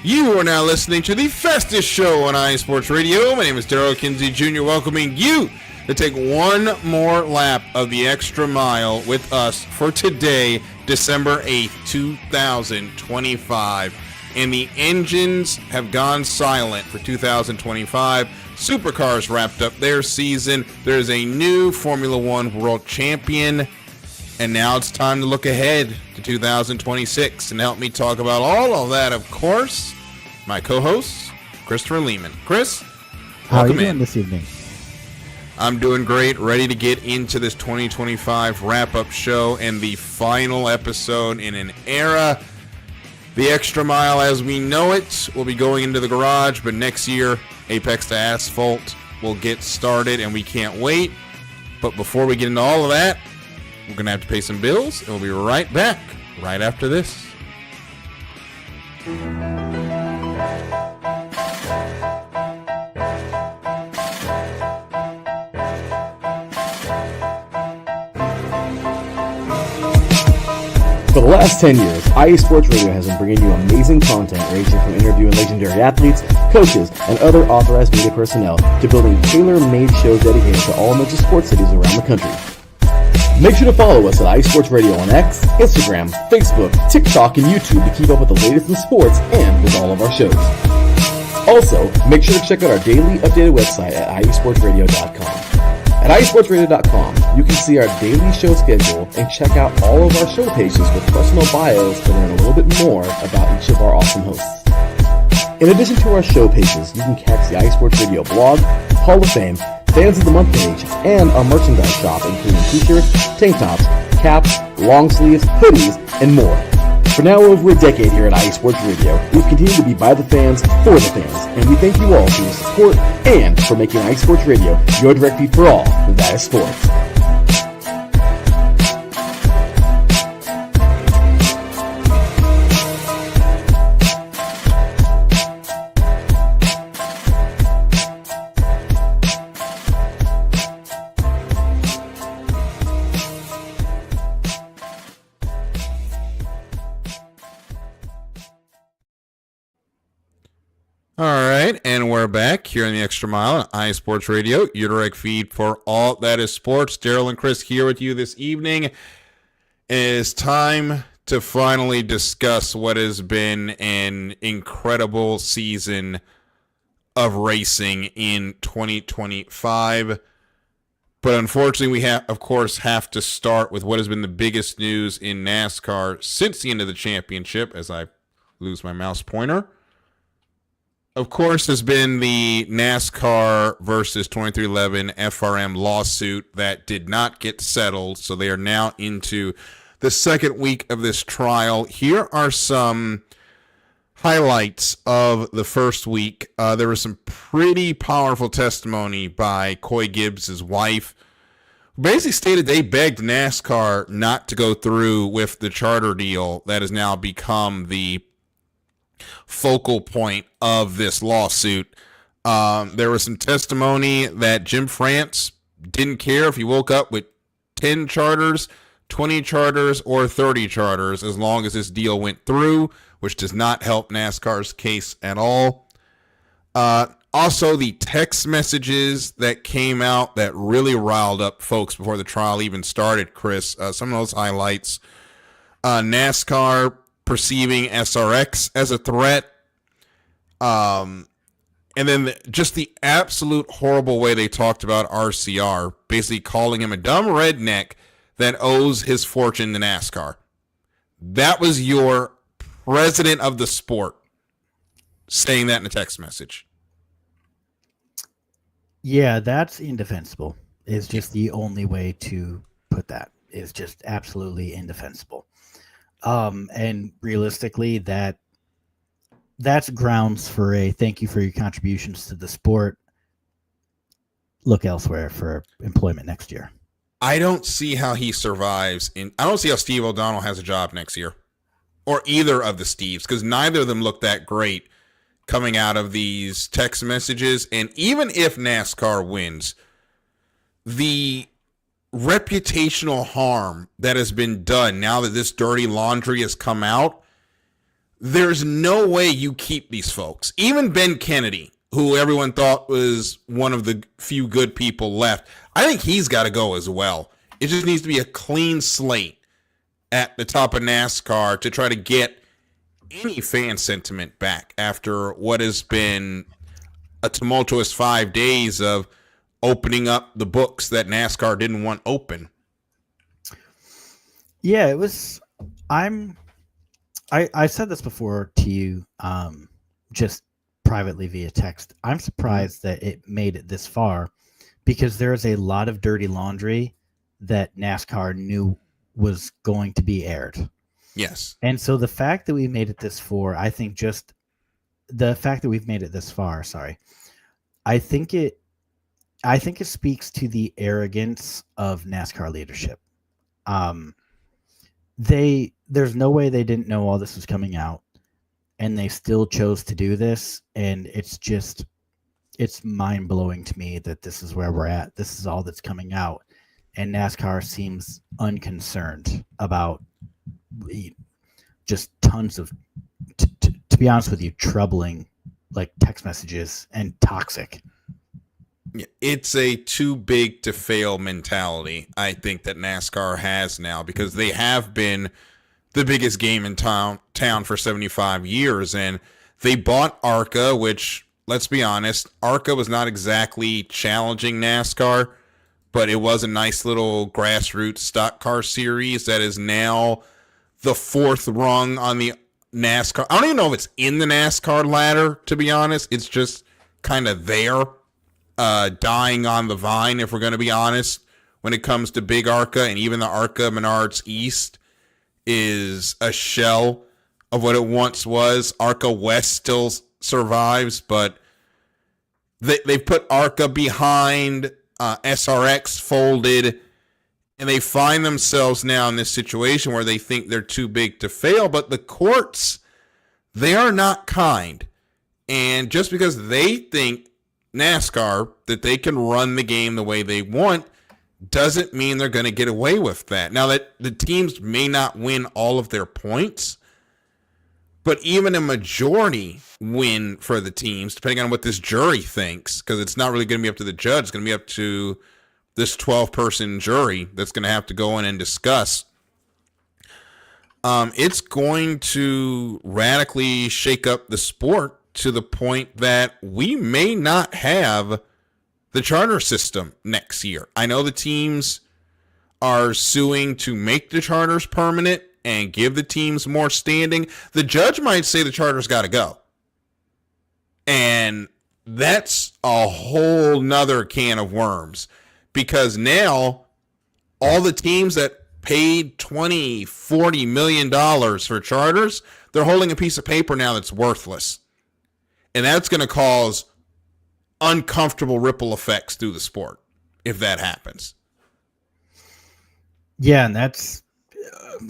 You are now listening to the fastest show on iSports Radio. My name is Darryl Kinsey Jr. welcoming you to take one more lap of the extra mile with us for today, December 8th, 2025. And the engines have gone silent for 2025. Supercars wrapped up their season. There's a new Formula One world champion. And now it's time to look ahead to 2026. And help me talk about all of that, of course, my co-host, Christopher Lehman. Chris, how are you doing in this evening? I'm doing great. Ready to get into this 2025 wrap-up show and the final episode in an era. The extra mile as we know it will be going into the garage, but next year, Apex to Asphalt will get started, and we can't wait. But before we get into all of that, we're going to have to pay some bills, and we'll be right back right after this. For the last 10 years, iSports Radio has been bringing you amazing content ranging from interviewing legendary athletes, coaches, and other authorized media personnel to building tailor-made shows dedicated to all major sports cities around the country. Make sure to follow us at iSports Radio on X, Instagram, Facebook, TikTok, and YouTube to keep up with the latest in sports and with all of our shows. Also, make sure to check out our daily updated website at iSportsRadio.com. At iSportsRadio.com, you can see our daily show schedule and check out all of our show pages with personal bios to learn a little bit more about each of our awesome hosts. In addition to our show pages, you can catch the iSports Radio blog, Hall of Fame, Fans of the Month page, and our merchandise shop including t-shirts, tank tops, caps, long sleeves, hoodies, and more. For now over a decade here at iSports Radio, we've continued to be by the fans, for the fans, and we thank you all for your support and for making iSports Radio your direct feed for all that is sports. All right, and we're back here in the Extra Mile on iSports Radio, your direct feed for all that is sports. Darryl and Chris here with you this evening. It is time to finally discuss what has been an incredible season of racing in 2025. But unfortunately, we have to start with what has been the biggest news in NASCAR since the end of the championship, as I lose my mouse pointer. Of course, there's been the NASCAR versus 2311 FRM lawsuit that did not get settled, so they are now into the second week of this trial. Here are some highlights of the first week. There was some pretty powerful testimony by Coy Gibbs' wife, who basically stated they begged NASCAR not to go through with the charter deal that has now become the focal point of this lawsuit. There was some testimony that Jim France didn't care if he woke up with 10 charters, 20 charters, or 30 charters as long as this deal went through, which does not help NASCAR's case at all. Also, the text messages that came out that really riled up folks before the trial even started, Chris. Some of those highlights. NASCAR perceiving SRX as a threat. And then just the absolute horrible way they talked about RCR, basically calling him a dumb redneck that owes his fortune to NASCAR. That was your president of the sport saying that in a text message. Yeah, that's indefensible. Is just the only way to put that. Is just absolutely indefensible. And realistically, that's grounds for a thank you for your contributions to the sport. Look elsewhere for employment next year. I don't see how he survives. I don't see how Steve O'Donnell has a job next year, or either of the Steves, because neither of them look that great coming out of these text messages. And even if NASCAR wins, the reputational harm that has been done now that this dirty laundry has come out, there's no way you keep these folks. Even Ben Kennedy, who everyone thought was one of the few good people left, I think he's got to go as well. It just needs to be a clean slate at the top of NASCAR to try to get any fan sentiment back after what has been a tumultuous 5 days of opening up the books that NASCAR didn't want open. Yeah, it was. I said this before to you, just privately via text. I'm surprised that it made it this far, because there is a lot of dirty laundry that NASCAR knew was going to be aired. Yes. And so the fact that we made it this far, I think just the fact that we've made it this far, I think it speaks to the arrogance of NASCAR leadership. There's no way they didn't know all this was coming out, and they still chose to do this. And it's mind blowing to me that this is where we're at. This is all that's coming out. And NASCAR seems unconcerned about just tons of, to be honest with you, troubling like text messages and toxic. It's a too big to fail mentality, I think, that NASCAR has now, because they have been the biggest game in town for 75 years. And they bought ARCA, which, let's be honest, ARCA was not exactly challenging NASCAR, but it was a nice little grassroots stock car series that is now the fourth rung on the NASCAR. I don't even know if it's in the NASCAR ladder, to be honest. It's just kind of there, dying on the vine, if we're going to be honest, when it comes to big ARCA. And even the ARCA Menards East is a shell of what it once was. ARCA West still survives, but they've put ARCA behind. SRX folded, and they find themselves now in this situation where they think they're too big to fail. But the courts, they are not kind. And just because they think, NASCAR, that they can run the game the way they want, doesn't mean they're going to get away with that. Now, that the teams may not win all of their points, but even a majority win for the teams, depending on what this jury thinks, because it's not really going to be up to the judge. It's going to be up to this 12-person jury that's going to have to go in and discuss. It's going to radically shake up the sport to the point that we may not have the charter system next year. I know the teams are suing to make the charters permanent and give the teams more standing. The judge might say the charter's got to go. And that's a whole nother can of worms, because now all the teams that paid $20-40 million for charters, they're holding a piece of paper now that's worthless. And that's going to cause uncomfortable ripple effects through the sport if that happens. Yeah, and that's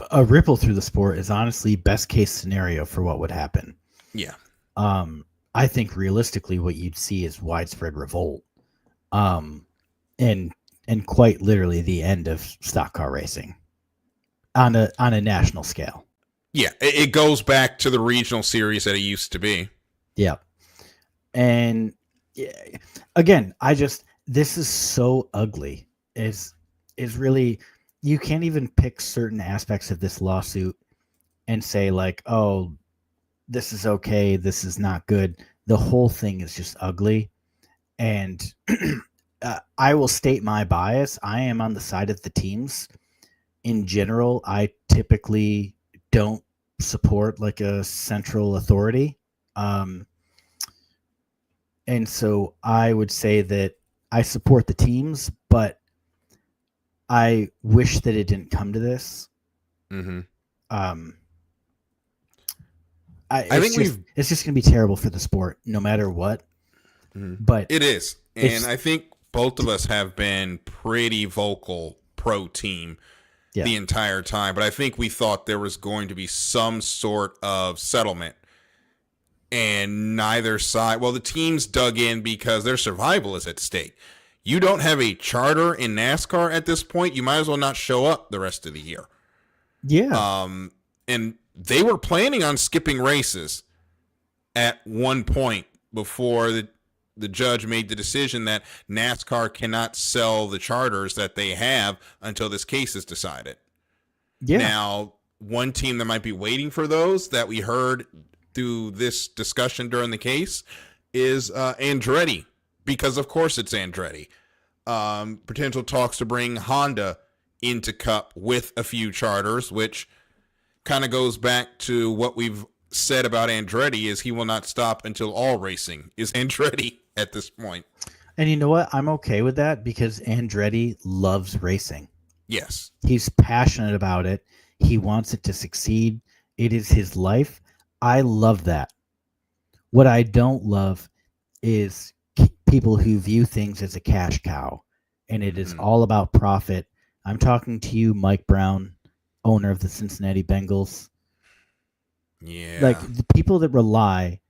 a ripple through the sport is honestly best case scenario for what would happen. Yeah. I think realistically what you'd see is widespread revolt. And quite literally the end of stock car racing on a national scale. Yeah, it goes back to the regional series that it used to be. Yeah. And again, this is so ugly. Is really, you can't even pick certain aspects of this lawsuit and say like, oh, this is okay, this is not good. The whole thing is just ugly. And I will state my bias. I am on the side of the teams. In general, I typically don't support like a central authority. And so I would say that I support the teams, but I wish that it didn't come to this. Mm-hmm. I think it's just going to be terrible for the sport, no matter what. Mm-hmm. But it is, and I think both of us have been pretty vocal pro team the entire time. But I think we thought there was going to be some sort of settlement, and neither side. Well, the teams dug in because their survival is at stake. You don't have a charter in NASCAR at this point, you might as well not show up the rest of the year. Yeah. And they were planning on skipping races at one point before the judge made the decision that NASCAR cannot sell the charters that they have until this case is decided. Yeah. Now, one team that might be waiting for those that we heard through this discussion during the case is Andretti, because of course it's Andretti. Potential talks to bring Honda into Cup with a few charters, which kind of goes back to what we've said about Andretti, is he will not stop until all racing is Andretti at this point. And you know what? I'm okay with that because Andretti loves racing. Yes. He's passionate about it. He wants it to succeed. It is his life. I love that. What I don't love is people who view things as a cash cow, and it is all about profit. I'm talking to you, Mike Brown, owner of the Cincinnati Bengals. Yeah. Like the people that rely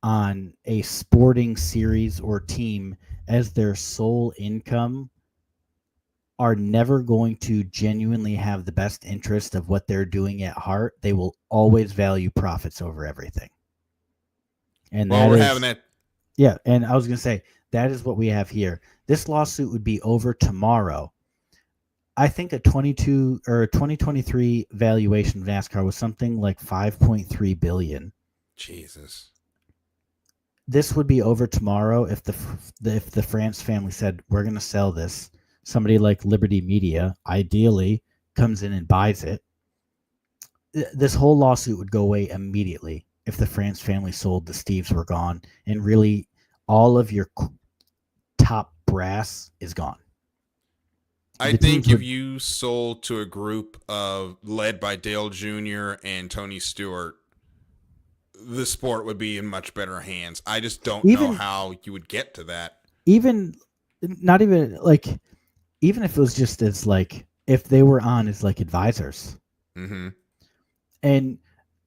on a sporting series or team as their sole income are never going to genuinely have the best interest of what they're doing at heart. They will always value profits over everything. And well, we're having that. Yeah, and I was going to say, that is what we have here. This lawsuit would be over tomorrow. I think a 2023 valuation of NASCAR was something like $5.3 billion. Jesus. This would be over tomorrow if the France family said, we're going to sell this. Somebody like Liberty Media, ideally, comes in and buys it. This whole lawsuit would go away immediately if the France family sold, the Steves were gone, and really all of your top brass is gone. I think if you sold to a group led by Dale Jr. and Tony Stewart, the sport would be in much better hands. I just don't know how you would get to that. Even if it was just as like, if they were on as like advisors. Mm-hmm. And,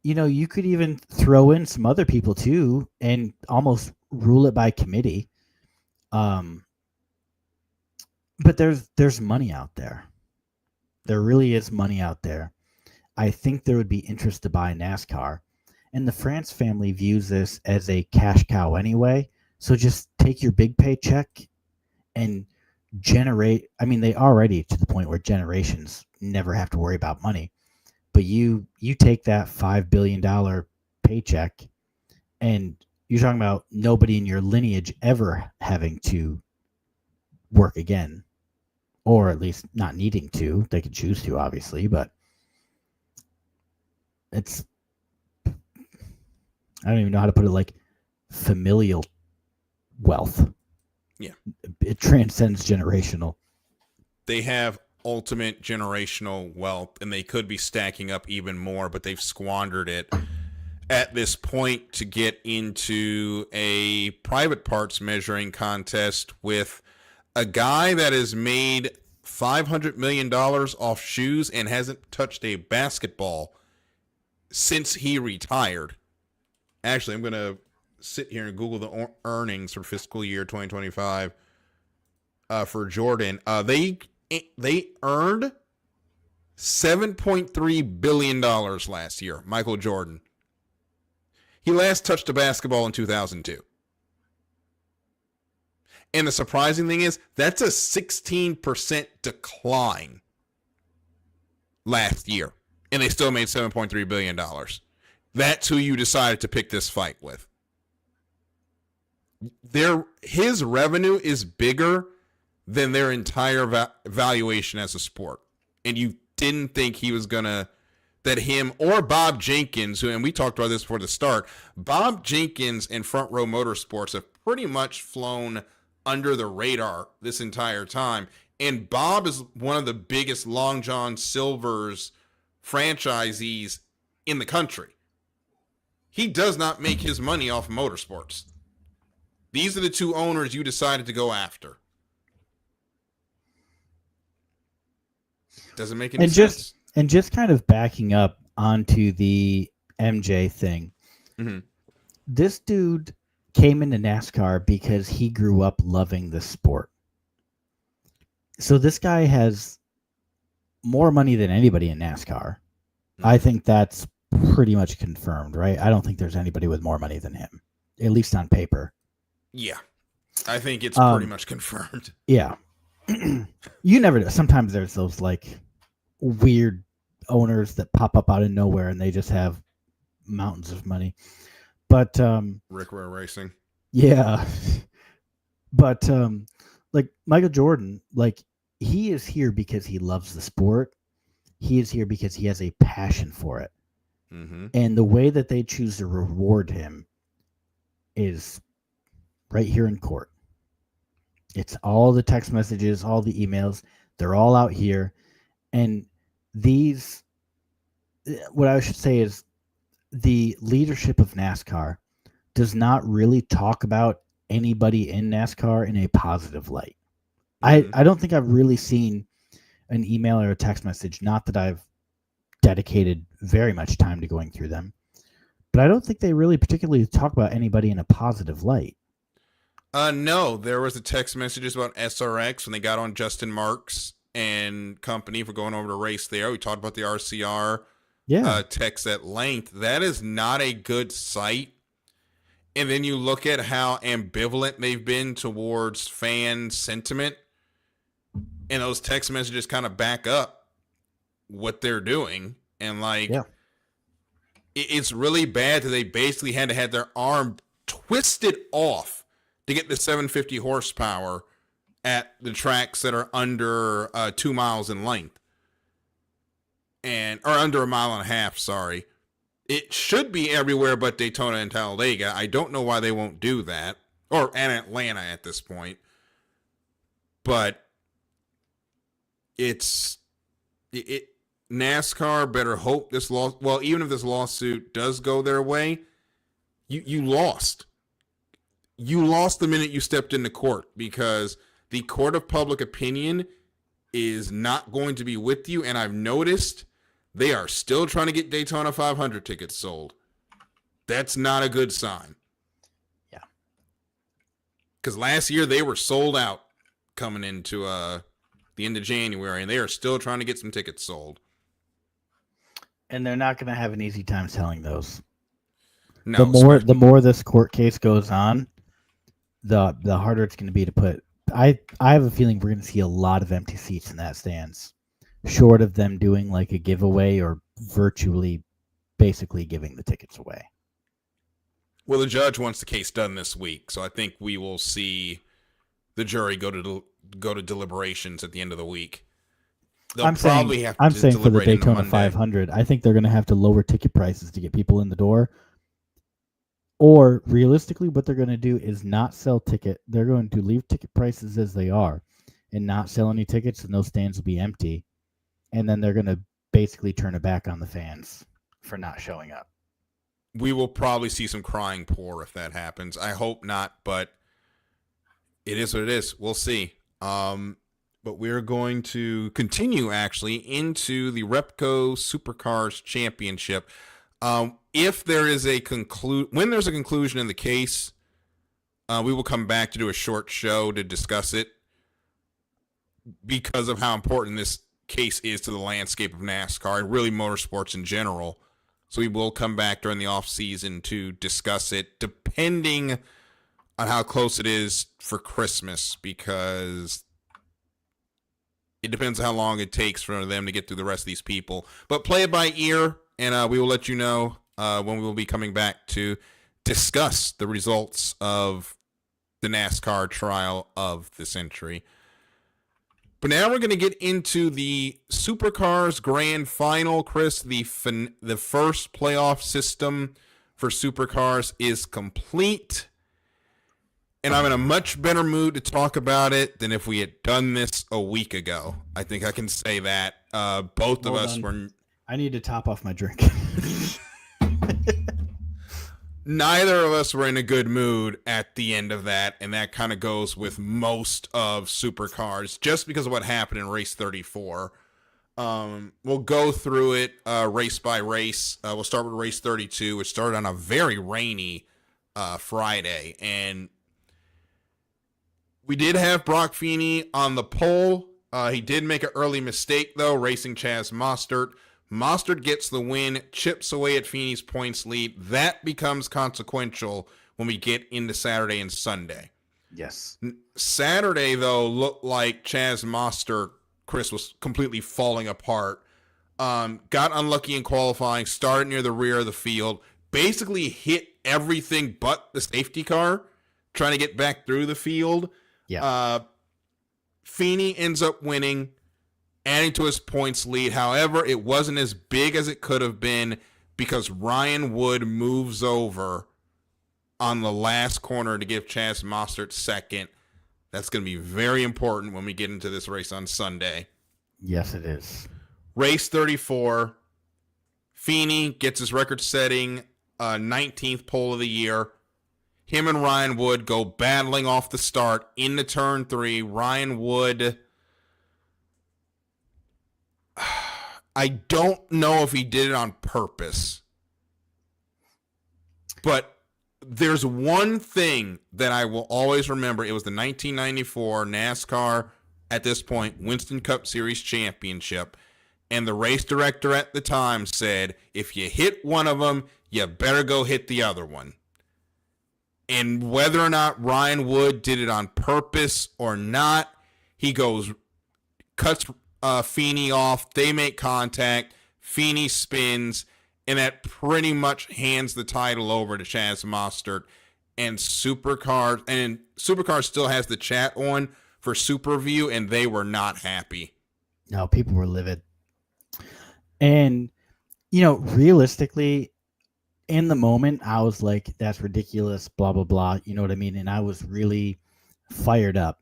you could even throw in some other people too and almost rule it by committee. But there's money out there. There really is money out there. I think there would be interest to buy NASCAR. And the France family views this as a cash cow anyway. So just take your big paycheck and generate. I mean, they already to the point where generations never have to worry about money. But you take that $5 billion paycheck and you're talking about nobody in your lineage ever having to work again. Or at least not needing to. They could choose to, obviously, but it's, I don't even know how to put it, like familial wealth. Yeah. It transcends generational. They have ultimate generational wealth, and they could be stacking up even more, but they've squandered it at this point to get into a private parts measuring contest with a guy that has made $500 million off shoes and hasn't touched a basketball since he retired. Actually, I'm going to sit here and Google the earnings for fiscal year 2025 for Jordan. They earned $7.3 billion last year, Michael Jordan. He last touched a basketball in 2002. And the surprising thing is, that's a 16% decline last year. And they still made $7.3 billion. That's who you decided to pick this fight with. His revenue is bigger than their entire valuation as a sport. And you didn't think he was going to, that him or Bob Jenkins, and we talked about this before the start, Bob Jenkins and Front Row Motorsports have pretty much flown under the radar this entire time. And Bob is one of the biggest Long John Silver's franchisees in the country. He does not make his money off of motorsports. These are the two owners you decided to go after. Doesn't make any sense. And just kind of backing up onto the MJ thing. Mm-hmm. This dude came into NASCAR because he grew up loving the sport. So this guy has more money than anybody in NASCAR. I think that's pretty much confirmed, right? I don't think there's anybody with more money than him, at least on paper. Yeah, I think it's pretty much confirmed. Yeah. You never know. Sometimes there's those like weird owners that pop up out of nowhere and they just have mountains of money. But Rick Ware Racing. Yeah. But like Michael Jordan, like he is here because he loves the sport. He is here because he has a passion for it. Mm-hmm. And the way that they choose to reward him is right here in court. It's all the text messages, all the emails. They're all out here. And these, what I should say is the leadership of NASCAR does not really talk about anybody in NASCAR in a positive light. Mm-hmm. I don't think I've really seen an email or a text message, not that I've dedicated very much time to going through them, but I don't think they really particularly talk about anybody in a positive light. No, there was a text messages about SRX when they got on Justin Marks and company for going over to race there. We talked about the RCR text at length. That is not a good sight. And then you look at how ambivalent they've been towards fan sentiment, and those text messages kind of back up what they're doing. And it's really bad that they basically had to have their arm twisted off to get the 750 horsepower at the tracks that are under 2 miles in length, or under 1.5 miles. Sorry. It should be everywhere but Daytona and Talladega. I don't know why they won't do that, and Atlanta at this point. But NASCAR better hope this even if this lawsuit does go their way, you lost. You lost the minute you stepped into court, because the court of public opinion is not going to be with you. And I've noticed they are still trying to get Daytona 500 tickets sold. That's not a good sign. Yeah. Because last year they were sold out coming into the end of January, and they are still trying to get some tickets sold. And they're not going to have an easy time selling those. No, the more this court case goes on, the harder it's going to be to put. I have a feeling we're going to see a lot of empty seats in that stands, short of them doing like a giveaway or virtually basically giving the tickets away. Well, the judge wants the case done this week, so I think we will see the jury go to deliberations at the end of the week. I'm saying for the Daytona 500, I think they're going to have to lower ticket prices to get people in the door. Or realistically, what they're going to do is not sell ticket. They're going to leave ticket prices as they are and not sell any tickets, and those stands will be empty. And then they're going to basically turn it back on the fans for not showing up. We will probably see some crying poor if that happens. I hope not, but it is what it is. We'll see. But we're going to continue actually into the Repco Supercars Championship. If there is when there's a conclusion in the case, we will come back to do a short show to discuss it, because of how important this case is to the landscape of NASCAR and really motorsports in general. So we will come back during the off season to discuss it, depending on how close it is for Christmas, because it depends on how long it takes for them to get through the rest of these people. But play it by ear, and we will let you know when we will be coming back to discuss the results of the NASCAR trial of the century. But now we're going to get into the Supercars Grand Final. Chris, the first playoff system for Supercars is complete. And I'm in a much better mood to talk about it than if we had done this a week ago. I think I can say that. Both of us were... I need to top off my drink. Neither of us were in a good mood at the end of that, and that kind of goes with most of Supercars, just because of what happened in race 34. We'll go through it race by race. We'll start with race 32, which started on a very rainy Friday, and we did have Brock Feeney on the pole. He did make an early mistake, though, racing Chaz Mostert, Mostert gets the win, chips away at Feeney's points lead. That becomes consequential when we get into Saturday and Sunday. Yes. Saturday, though, looked like Chaz Mostert, Chris, was completely falling apart. Got unlucky in qualifying, started near the rear of the field, basically hit everything but the safety car, trying to get back through the field. Yeah. Feeney ends up winning, adding to his points lead. However, it wasn't as big as it could have been because Ryan Wood moves over on the last corner to give Chaz Mostert second. That's going to be very important when we get into this race on Sunday. Yes, it is. Race 34. Feeney gets his record-setting 19th pole of the year. Him and Ryan Wood go battling off the start into turn 3. Ryan Wood, I don't know if he did it on purpose, but there's one thing that I will always remember. It was the 1994 NASCAR, at this point, Winston Cup Series Championship. And the race director at the time said, if you hit one of them, you better go hit the other one. And whether or not Ryan Wood did it on purpose or not, he cuts Feeney off. They make contact. Feeney spins. And that pretty much hands the title over to Chaz Mostert. And Supercars still has the chat on for Superview, and they were not happy. No, people were livid. And, realistically, in the moment, I was like, that's ridiculous, blah, blah, blah. You know what I mean? And I was really fired up.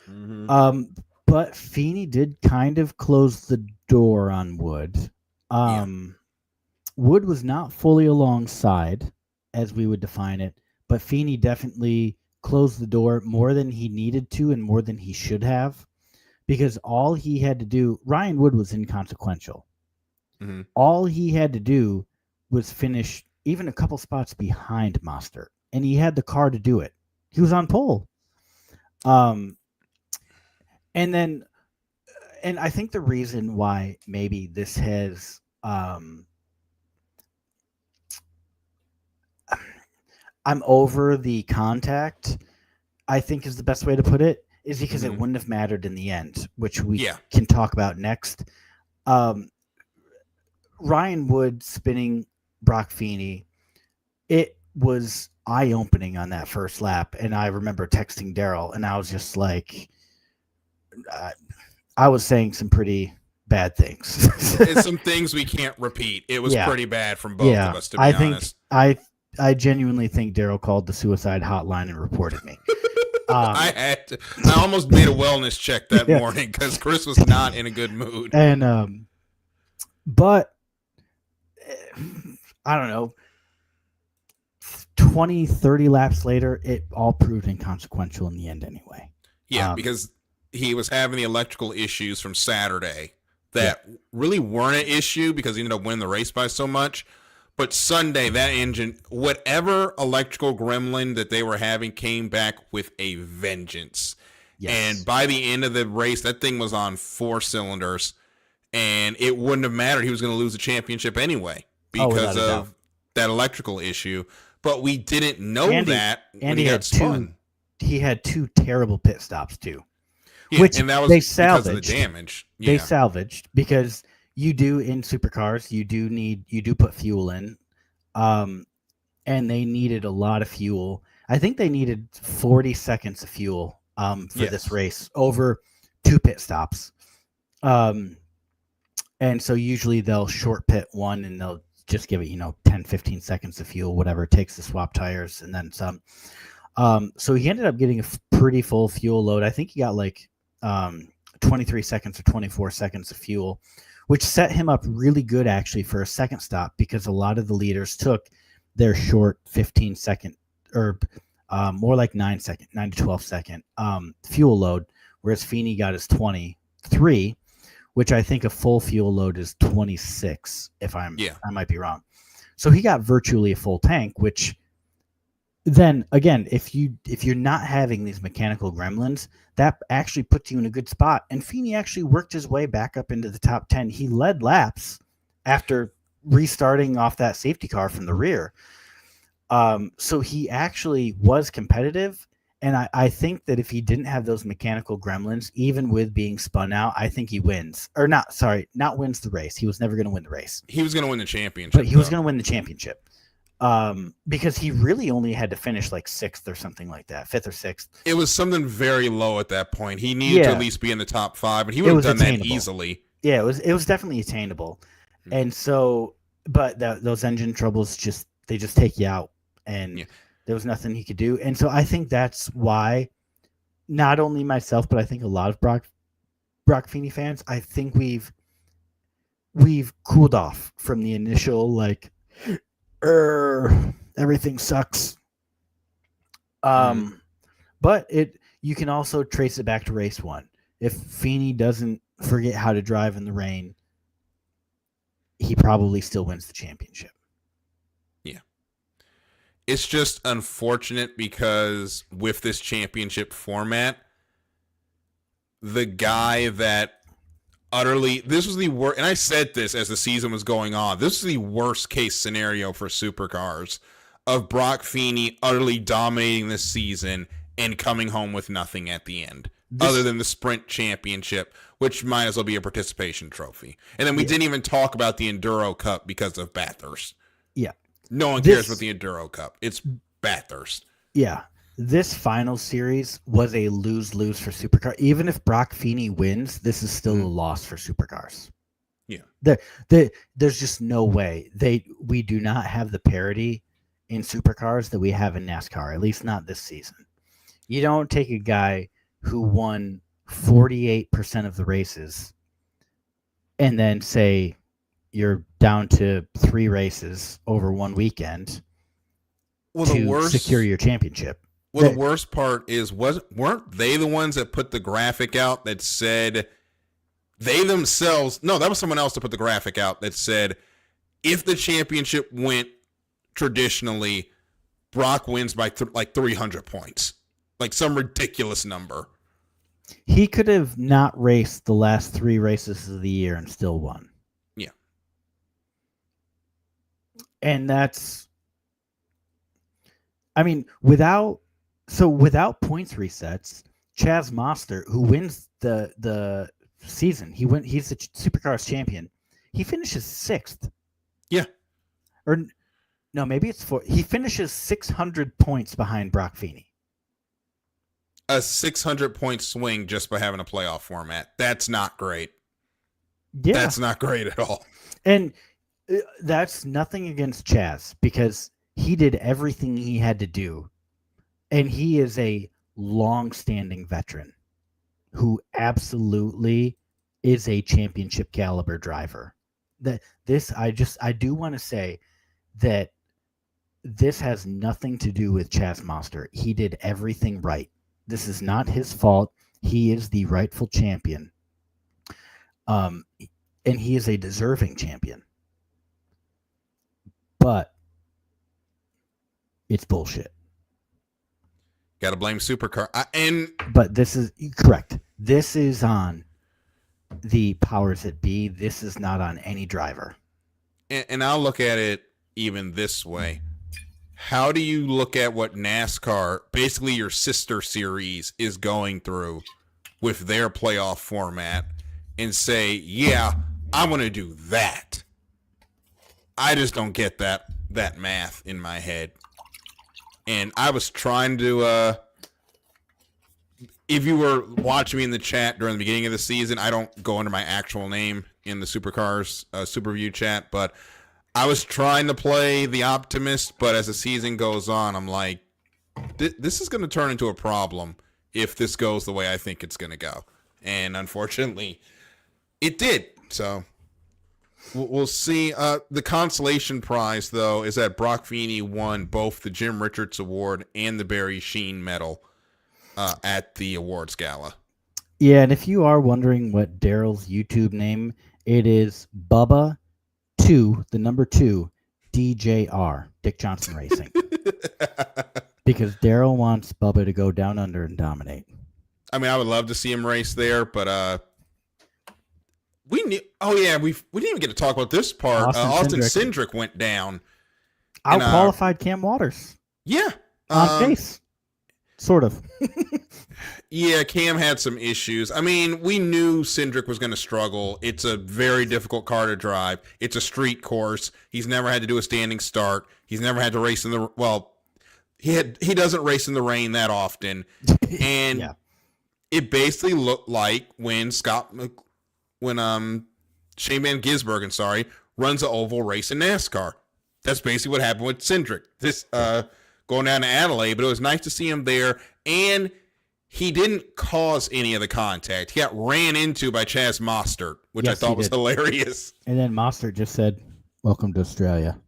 Mm-hmm. But Feeney did kind of close the door on Wood. Wood was not fully alongside, as we would define it, but Feeney definitely closed the door more than he needed to and more than he should have, because all he had to do, Ryan Wood was inconsequential. Mm-hmm. All he had to do was finish even a couple spots behind Mostert, and he had the car to do it. He was on pole. And I think the reason why maybe this has, I'm over the contact, I think is the best way to put it, is because it wouldn't have mattered in the end, which we can talk about next. Ryan Wood spinning Brock Feeney, it was eye-opening on that first lap, and I remember texting Darryl, and I was just like, I was saying some pretty bad things. It's some things we can't repeat. It was pretty bad from both of us, to be honest. I genuinely think Darryl called the suicide hotline and reported me. I almost made a wellness check that morning because Chris was not in a good mood. And but I don't know, 20, 30 laps later, it all proved inconsequential in the end anyway. Yeah, because he was having the electrical issues from Saturday that really weren't an issue because he ended up winning the race by so much. But Sunday, that engine, whatever electrical gremlin that they were having, came back with a vengeance. Yes. And by the end of the race, that thing was on 4 cylinders, and it wouldn't have mattered. He was going to lose the championship anyway because of that electrical issue. But we didn't know that when he got spun. He had 2 terrible pit stops, too. Yeah, which and that was they salvaged. Because of the damage. Yeah. They salvaged because you do in supercars, you do put fuel in, and they needed a lot of fuel. I think they needed 40 seconds of fuel for this race over 2 pit stops. And so usually they'll short pit one and they'll just give it, 10, 15 seconds of fuel, whatever it takes to swap tires and then some. So he ended up getting a pretty full fuel load. I think he got 23 seconds or 24 seconds of fuel, which set him up really good actually for a second stop because a lot of the leaders took their short 15 second or more like 9 to 12 second fuel load, whereas Feeney got his 23, which I think a full fuel load is 26 I might be wrong. So he got virtually a full tank, which then again, if you're not having these mechanical gremlins, that actually puts you in a good spot. And Feeney actually worked his way back up into the top 10. He led laps after restarting off that safety car from the rear. So he actually was competitive. And I think that if he didn't have those mechanical gremlins, even with being spun out, I think he wins. Or not wins the race. He was never going to win the race. He was going to win the championship. But he was going to win the championship. Because he really only had to finish like 6th or something like that, 5th or 6th. It was something very low at that point. He needed to at least be in the top 5, and he would have done attainable. that easily. Yeah, it was definitely attainable. And so, but those engine troubles they just take you out, and there was nothing he could do. And so I think that's why, not only myself, but I think a lot of Brock Feeney fans, I think we've cooled off from the initial like, everything sucks. But you can also trace it back to race 1. If Feeney doesn't forget how to drive in the rain, he probably still wins the championship. Yeah. It's just unfortunate because with this championship format, the guy that this was the worst, and I said this as the season was going on, this is the worst case scenario for supercars of Brock Feeney utterly dominating this season and coming home with nothing at the end, other than the sprint championship, which might as well be a participation trophy. And then we didn't even talk about the Enduro Cup because of Bathurst. Yeah. No one cares about the Enduro Cup. It's Bathurst. Yeah. This final series was a lose-lose for supercar. Even if Brock Feeney wins, this is still a loss for supercars. Yeah. There's just no way. We do not have the parity in supercars that we have in NASCAR, at least not this season. You don't take a guy who won 48% of the races and then say you're down to 3 races over one weekend to secure your championship. Well, the worst part is, weren't they the ones that put the graphic out that said they themselves? No, that was someone else that put the graphic out that said if the championship went traditionally, Brock wins by like 300 points, like some ridiculous number. He could have not raced the last 3 races of the year and still won. Yeah. And that's, I mean, without points resets, Chaz Mostert, who wins the season, he's the Supercars champion. He finishes 6th. Yeah. Or no, maybe it's 4th. He finishes 600 points behind Brock Feeney. A 600-point swing just by having a playoff format. That's not great. Yeah. That's not great at all. And that's nothing against Chaz, because he did everything he had to do. And he is a long-standing veteran who absolutely is a championship caliber driver. I do want to say that this has nothing to do with Chaz Mostert. He did everything right. This is not his fault. He is the rightful champion. And he is a deserving champion. But it's bullshit. Got to blame Supercar. But this is correct. This is on the powers that be. This is not on any driver. And I'll look at it even this way. How do you look at what NASCAR, basically your sister series, is going through with their playoff format and say, yeah, I want to do that? I just don't get that math in my head. And I was trying to, if you were watching me in the chat during the beginning of the season, I don't go under my actual name in the Supercars Superview chat, but I was trying to play the optimist, but as the season goes on, I'm like, this is going to turn into a problem if this goes the way I think it's going to go. And unfortunately, it did. So we'll see. The consolation prize, though, is that Brock Feeney won both the Jim Richards Award and the Barry Sheen Medal at the awards gala. Yeah, and if you are wondering what Darryl's YouTube name, it is Bubba 2, the number 2, DJR, Dick Johnson Racing. Because Darryl wants Bubba to go down under and dominate. I mean, I would love to see him race there, but we knew. Oh yeah, we didn't even get to talk about this part. Austin Cindric went down. Out-qualified Cam Waters. Yeah. On pace. Sort of. Yeah, Cam had some issues. I mean, we knew Cindric was going to struggle. It's a very difficult car to drive. It's a street course. He's never had to do a standing start. He's never had to race in the he doesn't race in the rain that often. And it basically looked like when Shane Van Gisbergen, runs an oval race in NASCAR. That's basically what happened with Cindric. This going down to Adelaide, but it was nice to see him there, and he didn't cause any of the contact. He got ran into by Chaz Mostert, which I thought was hilarious. And then Mostert just said, "Welcome to Australia."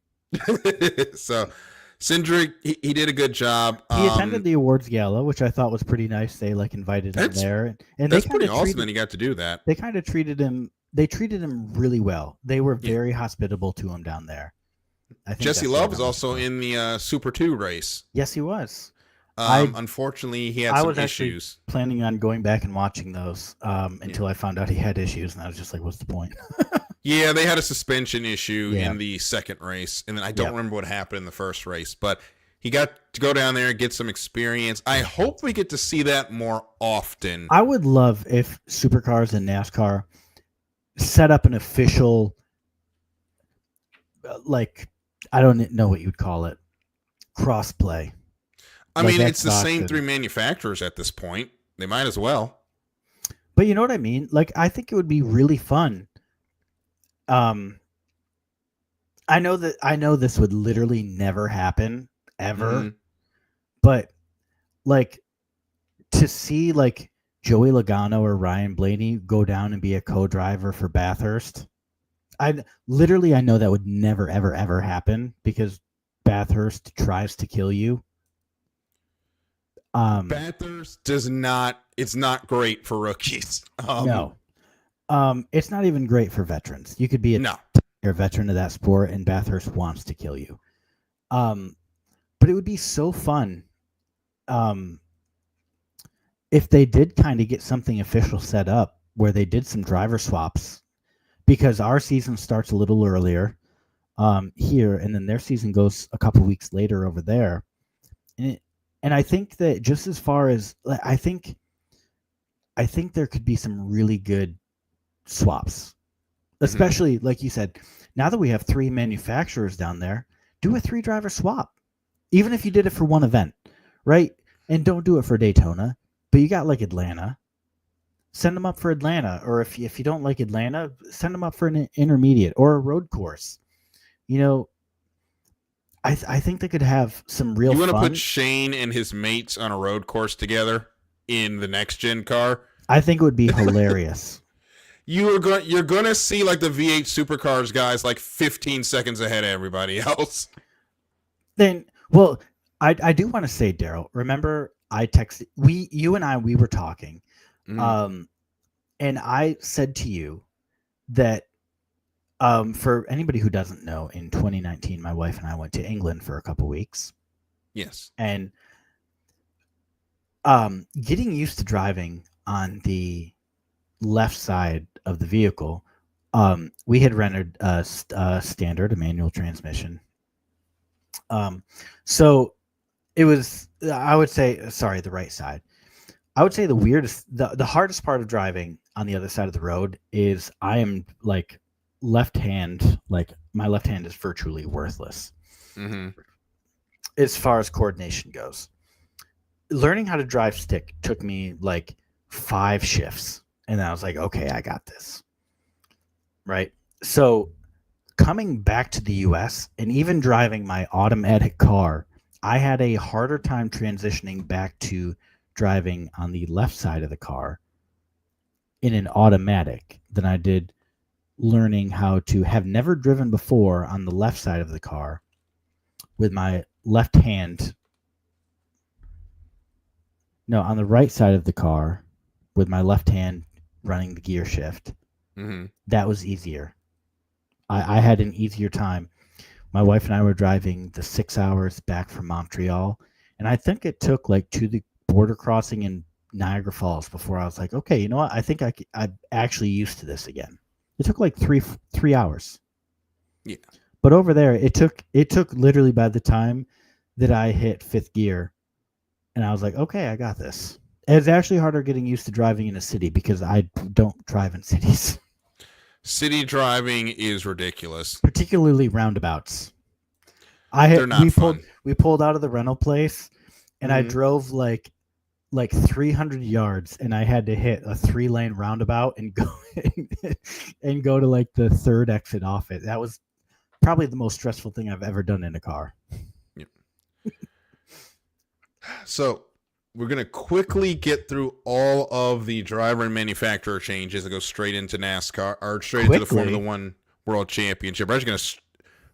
So Cindric, he did a good job. He attended the awards gala, which I thought was pretty nice. They invited him there, and that's pretty awesome that he got to do that. They kind of treated him. They treated him really well. They were very hospitable to him down there. I think Jesse Love was also in the Super 2 race. Yes, he was. Unfortunately, he had some issues. Planning on going back and watching those until I found out he had issues, and I was just like, "What's the point?" Yeah, they had a suspension issue in the second race, and then I don't remember what happened in the first race, but he got to go down there and get some experience. I hope we get to see that more often. I would love if supercars and NASCAR set up an official, I don't know what you'd call it, crossplay. I mean, it's the same three manufacturers at this point. They might as well. But you know what I mean? I think it would be really fun. I know this would literally never happen ever, but to see Joey Logano or Ryan Blaney go down and be a co-driver for Bathurst, I know that would never ever ever happen because Bathurst tries to kill you. Bathurst does not. It's not great for rookies. No. It's not even great for veterans. You could be a veteran of that sport, and Bathurst wants to kill you. But it would be so fun if they did kind of get something official set up where they did some driver swaps, because our season starts a little earlier here, and then their season goes a couple weeks later over there. And I think that just as far as I think there could be some really good swaps, especially like you said, now that we have 3 manufacturers down there, do a 3-driver swap, even if you did it for one event, right? And don't do it for Daytona, but you got Atlanta, send them up for Atlanta, or if you don't like Atlanta, send them up for an intermediate or a road course. I think they could have some real fun. You want to put Shane and his mates on a road course together in the next gen car? I think it would be hilarious. You're going to see the V8 supercars guys 15 seconds ahead of everybody else. Then, well, I do want to say, Darryl, remember I texted you and I were talking, and I said to you that for anybody who doesn't know, in 2019, my wife and I went to England for a couple weeks. Yes, and getting used to driving on the left side of the vehicle, we had rented a standard, a manual transmission. So it was, I would say, the right side. I would say the hardest part of driving on the other side of the road is I am left hand, my left hand is virtually worthless as far as coordination goes. Learning how to drive stick took me 5 shifts, and then I was like, okay, I got this. Right. So coming back to the US and even driving my automatic car, I had a harder time transitioning back to driving on the left side of the car in an automatic than I did learning how to have never driven before on the left side of the car with my left hand. No, on the right side of the car with my left hand running the gear shift. That was easier. I had an easier time. My wife and I were driving the 6 hours back from Montreal, and I think it took to the border crossing in Niagara Falls before I was like, okay, you know what? I think I'm actually used to this again. It took like 3 hours. Yeah. But over there, it took literally by the time that I hit fifth gear, and I was like, okay, I got this. It's actually harder getting used to driving in a city because I don't drive in cities. City driving is ridiculous. Particularly roundabouts. They're not fun. We pulled out of the rental place, and I drove like 300 yards, and I had to hit a 3-lane roundabout and go and go to like the third exit off it. That was probably the most stressful thing I've ever done in a car. Yep. So we're going to quickly get through all of the driver and manufacturer changes and go straight into NASCAR or straight into the Formula One World Championship. I'm just going to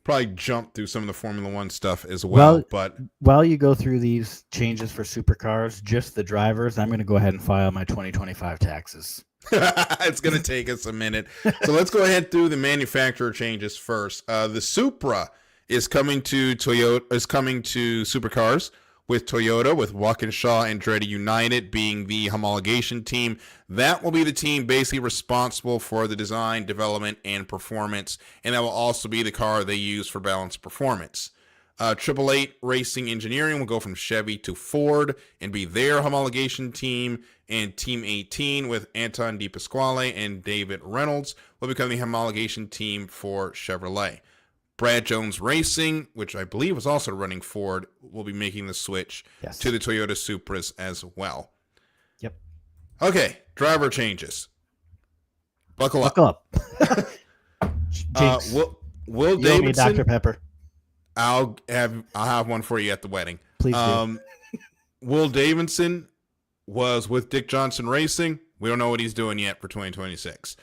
probably jump through some of the Formula One stuff as well. But while you go through these changes for supercars, just the drivers, I'm going to go ahead and file my 2025 taxes. It's going to take us a minute. So let's go ahead through the manufacturer changes first. The Supra is coming to supercars with Toyota, with Walkinshaw and Andretti United being the homologation team. That will be the team basically responsible for the design, development, and performance, and that will also be the car they use for balanced performance. 888 Racing Engineering will go from Chevy to Ford and be their homologation team, and Team 18 with Anton DePasquale and David Reynolds will become the homologation team for Chevrolet. Brad Jones Racing, which I believe was also running Ford, will be making the switch to the Toyota Supras as well. Yep. Okay, driver changes. Buckle up. Will you Davidson, me Dr. Pepper. I'll have one for you at the wedding. Please do. Will Davidson was with Dick Johnson Racing. We don't know what he's doing yet for 2026.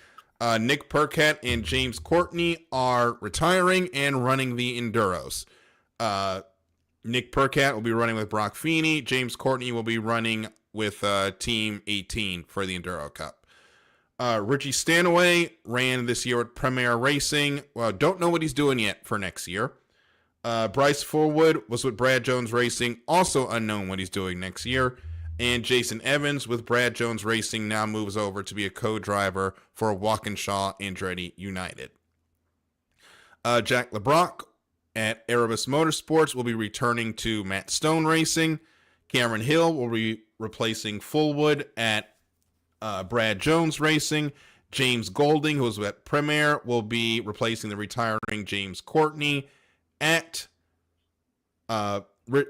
Nick Percat and James Courtney are retiring and running the Enduros. Nick Percat will be running with Brock Feeney. James Courtney will be running with Team 18 for the Enduro Cup. Richie Stanaway ran this year at Premier Racing. Well, don't know what he's doing yet for next year. Bryce Fullwood was with Brad Jones Racing, also unknown what he's doing next year. And Jason Evans with Brad Jones Racing now moves over to be a co-driver for Walkinshaw Andretti United. Jack LeBrock at Erebus Motorsports will be returning to Matt Stone Racing. Cameron Hill will be replacing Fullwood at Brad Jones Racing. James Golding, who was at Premier, will be replacing the retiring James Courtney at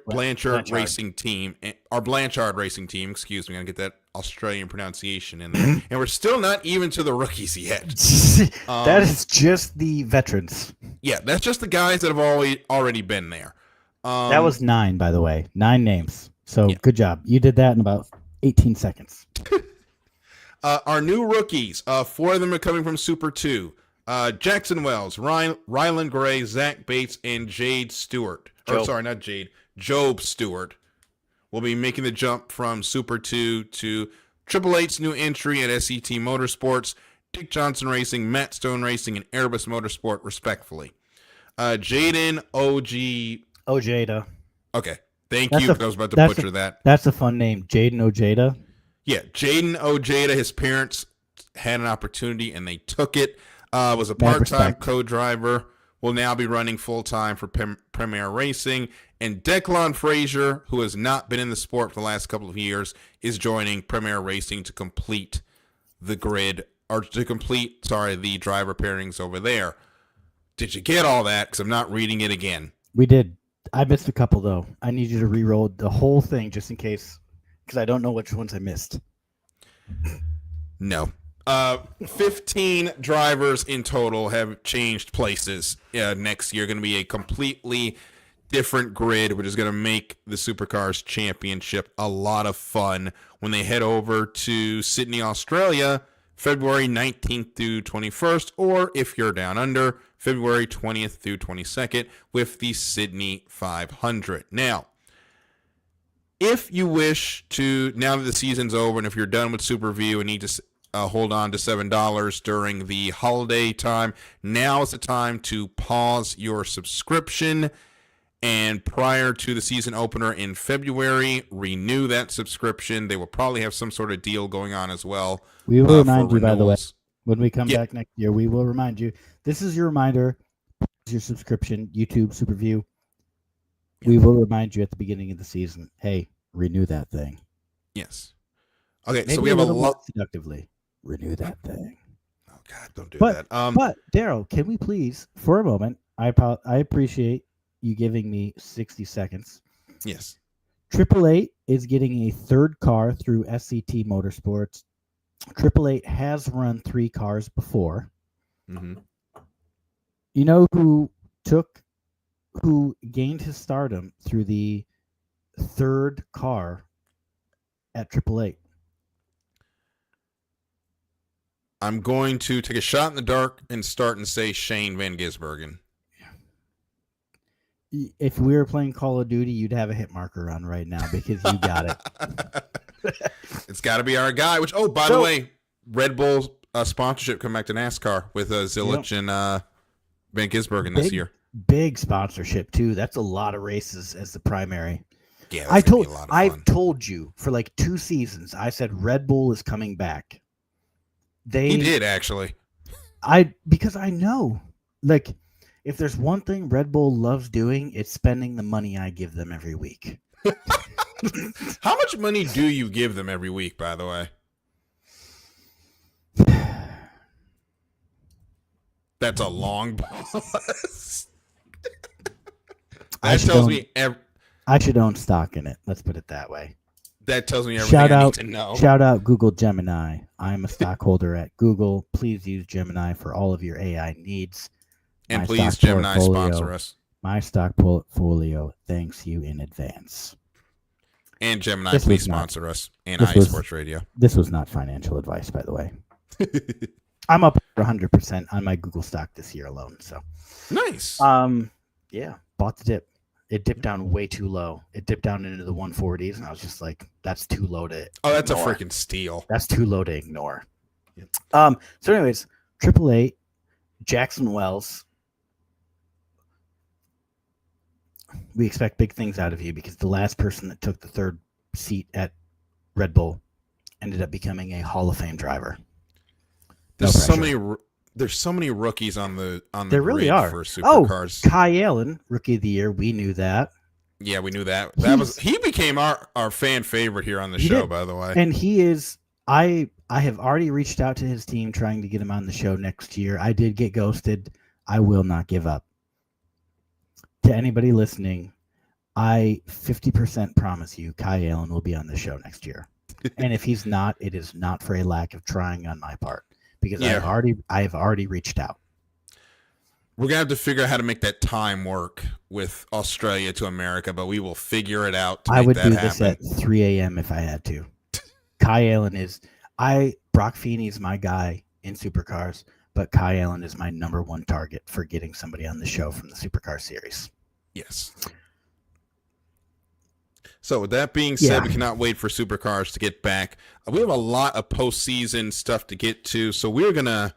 Blanchard Racing Team, or Blanchard Racing Team, excuse me, I gotta get that Australian pronunciation in there. And we're still not even to the rookies yet. That is just the veterans. Yeah, that's just the guys that have already been there. That was 9, by the way. 9 names. So Good job. You did that in about 18 seconds. Our new rookies, 4 of them are coming from Super 2. Jackson Wells, Ryland Gray, Zach Bates, and Jade Stewart. Job Stewart will be making the jump from Super 2 to Triple 8's new entry at SET Motorsports, Dick Johnson Racing, Matt Stone Racing, and Erebus Motorsport, respectfully. Jaden Ojeda. Okay, thank you. I was about to butcher that. That's a fun name, Jaden Ojeda. Yeah, Jaden Ojeda. His parents had an opportunity and they took it. Was a part-time co-driver. Will now be running full-time for Premier Racing. And Declan Frazier, who has not been in the sport for the last couple of years, is joining Premier Racing to complete the grid, or to complete, the driver pairings over there. Did you get all that? Because I'm not reading it again. We did. I missed a couple, though. I need you to re-roll the whole thing just in case, because I don't know which ones I missed. No. 15 drivers in total have changed places next year. Going to be a completely different grid, which is going to make the Supercars Championship a lot of fun when they head over to Sydney, Australia, February 19th through 21st, or if you're down under, February 20th through 22nd with the Sydney 500. Now, if you wish to, now that the season's over and if you're done with Superview and need to hold on to $7 during the holiday time, now is the time to pause your subscription, and prior to the season opener in February, renew that subscription. They will probably have some sort of deal going on as well. We will remind you, by the way, When we come back next year, we will remind you. This is your reminder. Your subscription, YouTube Superview. We will remind you at the beginning of the season. Hey, renew that thing. Yes. Okay, Maybe so we have a lot. Seductively renew that thing. Oh God, don't do that. But Darryl, can we please, for a moment? I appreciate you giving me 60 seconds. Yes. 888 is getting a third car through SCT Motorsports. 888 has run 3 cars before. Mm-hmm. You know who gained his stardom through the third car at 888? I'm going to take a shot in the dark and start and say Shane Van Gisbergen. If we were playing Call of Duty, you'd have a hit marker on right now because you got it. It's got to be our guy. Which, by the way, Red Bull sponsorship come back to NASCAR with Zilich and Van Gisbergen this year. Big sponsorship too. That's a lot of races as the primary. Yeah, I've told you for like 2 seasons. I said Red Bull is coming back. He did actually. Because I know, like, if there's one thing Red Bull loves doing, it's spending the money I give them every week. How much money do you give them every week, by the way? That's a long pause. That tells me I should own stock in it. Let's put it that way. That tells me everything I need to know. Shout out Google Gemini. I'm a stockholder at Google. Please use Gemini for all of your AI needs. And please, Gemini, sponsor us. My stock portfolio thanks you in advance. And Gemini, please sponsor us. And iSports Radio. This was not financial advice, by the way. I'm up 100% on my Google stock this year alone. So nice. Yeah, bought the dip. It dipped down way too low. It dipped down into the 140s, and I was just like, "That's too low to." That's a freaking steal. That's too low to ignore. Yep. So, anyways, 888, Jackson Wells. We expect big things out of you because the last person that took the third seat at Red Bull ended up becoming a Hall of Fame driver. There's so many rookies on the there really are for supercars. Kai Allen, Rookie of the Year. We knew that. Yeah, we knew that. He became our fan favorite here on the show, by the way. And he is. I have already reached out to his team trying to get him on the show next year. I did get ghosted. I will not give up. To anybody listening, I 50% promise you Kai Allen will be on the show next year. And if he's not, it is not for a lack of trying on my part. Because I have already reached out. We're gonna have to figure out how to make that time work with Australia to America, but we will figure it out. I would do this at 3 a.m. if I had to. Kai Allen is Brock Feeney's my guy in supercars, but Kai Allen is my number one target for getting somebody on the show from the Supercar Series. Yes. So with that being said, we cannot wait for Supercars to get back. We have a lot of postseason stuff to get to, so we're gonna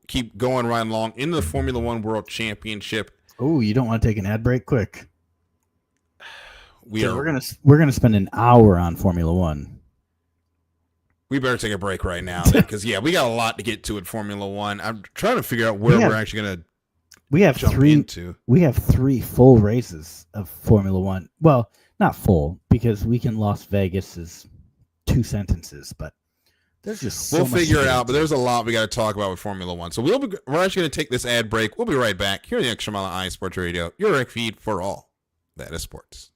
keep going right along into the Formula One World Championship. Oh, you don't want to take an ad break? Quick. We're gonna spend an hour on Formula One. We better take a break right now because we got a lot to get to at Formula One. I'm trying to figure out where we're actually gonna. We have 3 full races of Formula One. Well, not full, because Weekend Las Vegas is 2 sentences, but there's just we'll figure it out. But there's a lot we got to talk about with Formula One. So we're actually going to take this ad break. We'll be right back here on the Extra Mile on iSports Radio, your direct feed for all that is sports.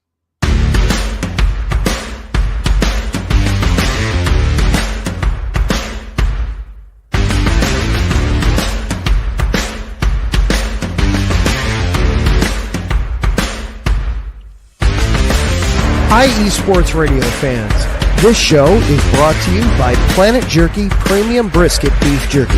Hi, eSports Radio fans. This show is brought to you by Planet Jerky Premium Brisket Beef Jerky.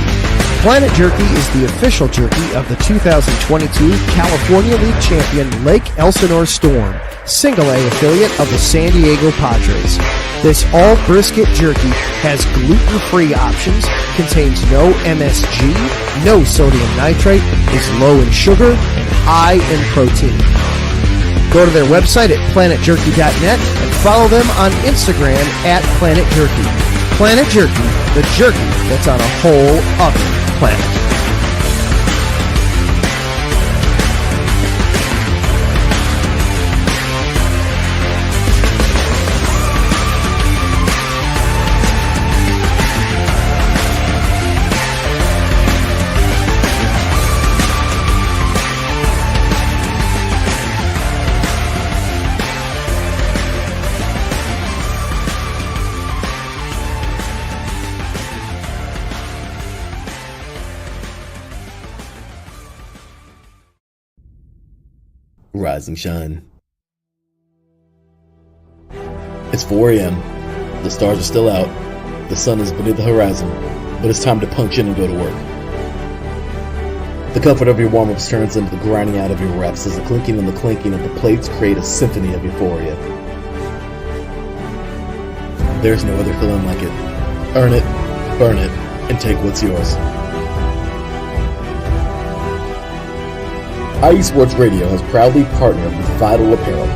Planet Jerky is the official jerky of the 2022 California League champion Lake Elsinore Storm, single-A affiliate of the San Diego Padres. This all-brisket jerky has gluten-free options, contains no MSG, no sodium nitrate, is low in sugar, and high in protein. Go to their website at planetjerky.net and follow them on Instagram at planetjerky. Planet Jerky, the jerky that's on a whole other planet. Rise and shine. It's 4 a.m. The stars are still out. The sun is beneath the horizon, but it's time to punch in and go to work. The comfort of your warm-ups turns into the grinding out of your reps as the clinking and the clanking of the plates create a symphony of euphoria. There's no other feeling like it. Earn it, burn it, and take what's yours. IE Sports Radio has proudly partnered with Vital Apparel,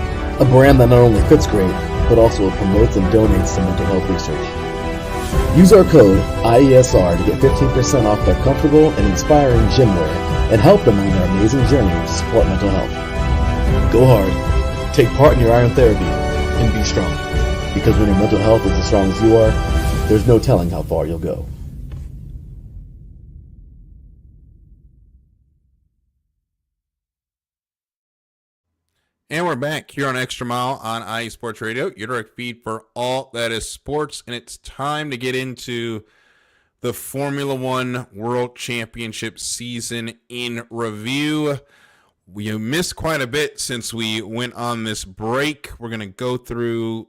a brand that not only fits great, but also promotes and donates to mental health research. Use our code IESR to get 15% off their comfortable and inspiring gym wear and help them on their amazing journey to support mental health. Go hard, take part in your iron therapy, and be strong. Because when your mental health is as strong as you are, there's no telling how far you'll go. And we're back here on Extra Mile on IE Sports Radio, your direct feed for all that is sports. And it's time to get into the Formula One World Championship season in review. We missed quite a bit since we went on this break. We're going to go through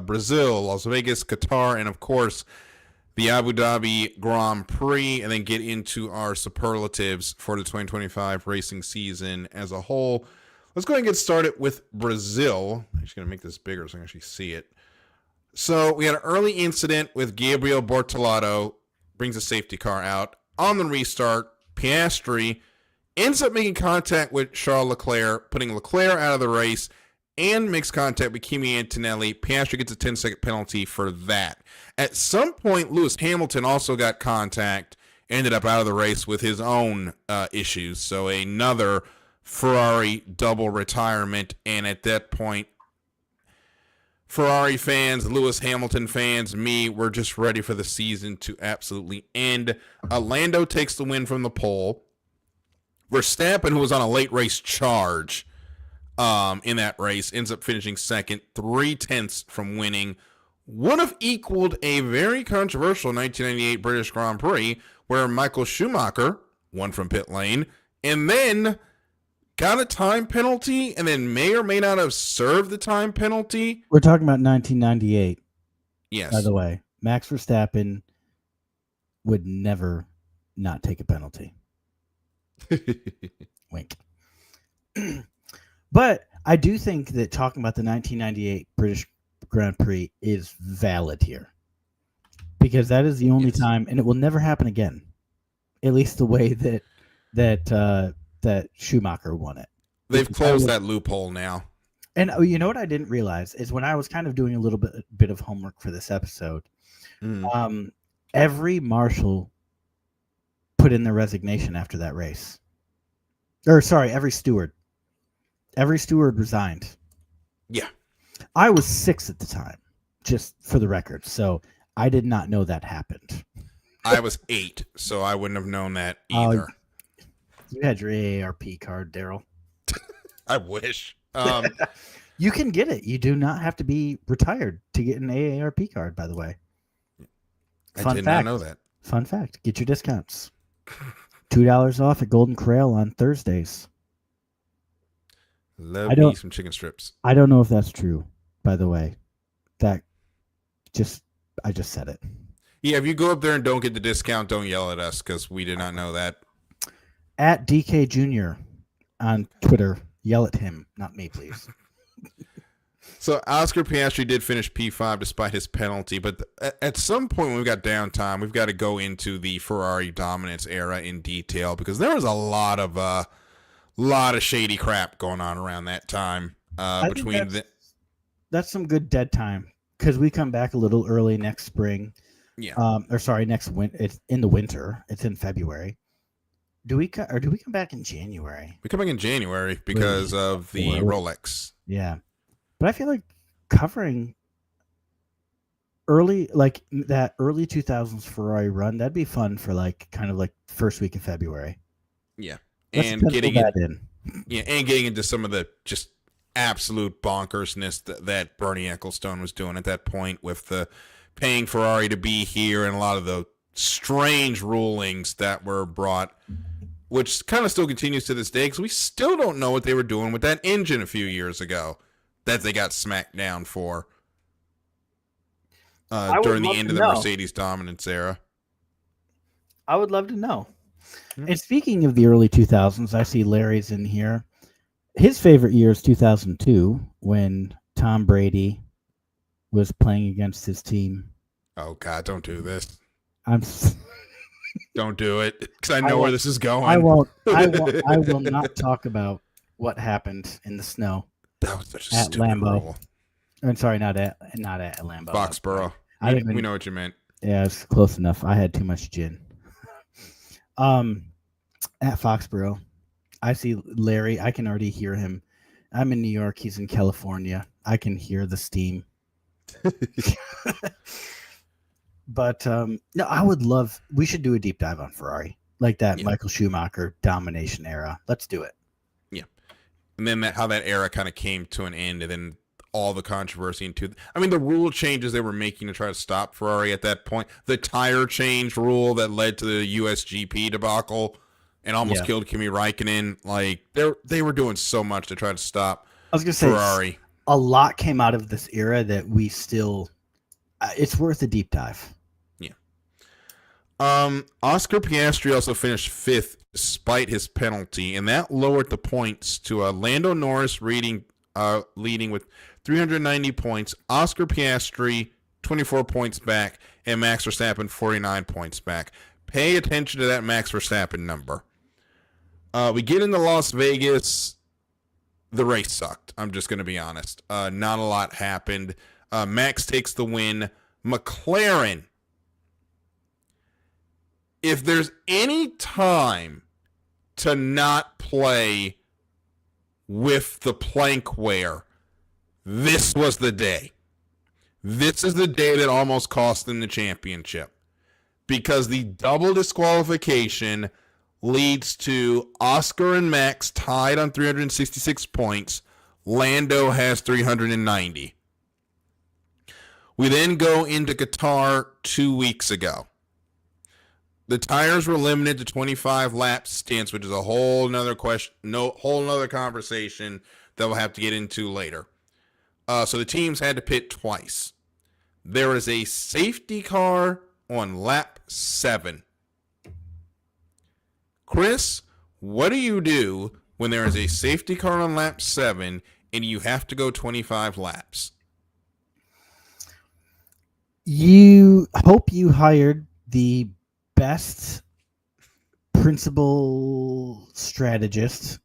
Brazil, Las Vegas, Qatar, and of course the Abu Dhabi Grand Prix, and then get into our superlatives for the 2025 racing season as a whole. Let's go ahead and get started with Brazil. I'm just going to make this bigger so I can actually see it. So we had an early incident with Gabriel Bortolato, brings a safety car out. On the restart, Piastri ends up making contact with Charles Leclerc, putting Leclerc out of the race, and makes contact with Kimi Antonelli. Piastri gets a 10-second penalty for that. At some point, Lewis Hamilton also got contact, ended up out of the race with his own issues. So another Ferrari double retirement, and at that point, Ferrari fans, Lewis Hamilton fans, me, we're just ready for the season to absolutely end. Lando takes the win from the pole. Verstappen, who was on a late race charge in that race, ends up finishing second, 0.3 from winning. Would have equaled a very controversial 1998 British Grand Prix where Michael Schumacher won from pit lane and then got a time penalty and then may or may not have served the time penalty. We're talking about 1998. Yes. By the way, Max Verstappen would never not take a penalty. Wink. But I do think that talking about the 1998 British Grand Prix is valid here. Because that is the only time, and it will never happen again. At least the way that Schumacher won it. They've closed that loophole now. And you know what I didn't realize is when I was kind of doing a little bit of homework for this episode, every marshal put in their resignation after that race. Or sorry, every steward. Every steward resigned. Yeah. I was 6 at the time, just for the record. So I did not know that happened. I was 8, so I wouldn't have known that either. You had your AARP card, Darryl. I wish. You can get it. You do not have to be retired to get an AARP card, by the way. I did not know that. Fun fact. Get your discounts. $2 off at Golden Corral on Thursdays. Love me some chicken strips. I don't know if that's true, by the way. I just said it. Yeah, if you go up there and don't get the discount, don't yell at us because we did not know that. At DK Jr. on Twitter. Yell at him, not me, please. So Oscar Piastri did finish P5 despite his penalty, but at some point when we've got downtime, we've got to go into the Ferrari dominance era in detail because there was a lot of shady crap going on around that time. That's some good dead time because we come back a little early next spring. Yeah. Or sorry, next winter. It's in the winter. It's in February. Do we come back in January? We come back in January because of the Rolex. Yeah, but I feel like covering early, like that early 2000s Ferrari run, that'd be fun for like kind of like first week of February. Yeah, and getting that in. Yeah, and getting into some of the just absolute bonkersness that Bernie Ecclestone was doing at that point with the paying Ferrari to be here and a lot of the strange rulings that were brought, which kind of still continues to this day because we still don't know what they were doing with that engine a few years ago that they got smacked down for during the end of the Mercedes dominance era. I would love to know. And speaking of the early 2000s, I see Larry's in here. His favorite year is 2002 when Tom Brady was playing against his team. Oh, God, don't do this. I'm Don't do it, because I know where this is going. I will not talk about what happened in the snow. That was such a at stupid Lambeau. rule. I'm sorry, not at Lambeau. Foxborough. We know what you meant. Yeah, it's close enough. I had too much gin. At Foxborough, I see Larry. I can already hear him. I'm in New York. He's in California. I can hear the steam. But no, I would love. We should do a deep dive on Ferrari, like that Michael Schumacher domination era. Let's do it. Yeah, and then how that era kind of came to an end, and then all the controversy into. I mean, the rule changes they were making to try to stop Ferrari at that point. The tire change rule that led to the USGP debacle and almost killed Kimi Räikkönen. Like they were doing so much to try to stop. I was gonna Ferrari. Say a lot came out of this era that we still. It's worth a deep dive. Oscar Piastri also finished 5th despite his penalty, and that lowered the points to Lando Norris leading with 390 points, Oscar Piastri 24 points back, and Max Verstappen 49 points back. Pay attention to that Max Verstappen number. We get into Las Vegas. The race sucked. I'm just going to be honest. Not a lot happened. Max takes the win. McLaren. If there's any time to not play with the plankware, this was the day. This is the day that almost cost them the championship. Because the double disqualification leads to Oscar and Max tied on 366 points. Lando has 390. We then go into Qatar 2 weeks ago. The tires were limited to 25 lap stints, which is a whole nother question, whole nother conversation that we'll have to get into later. So the teams had to pit twice. There is a safety car on lap 7. Chris, what do you do when there is a safety car on lap 7 and you have to go 25 laps? You hope you hired the best principal strategist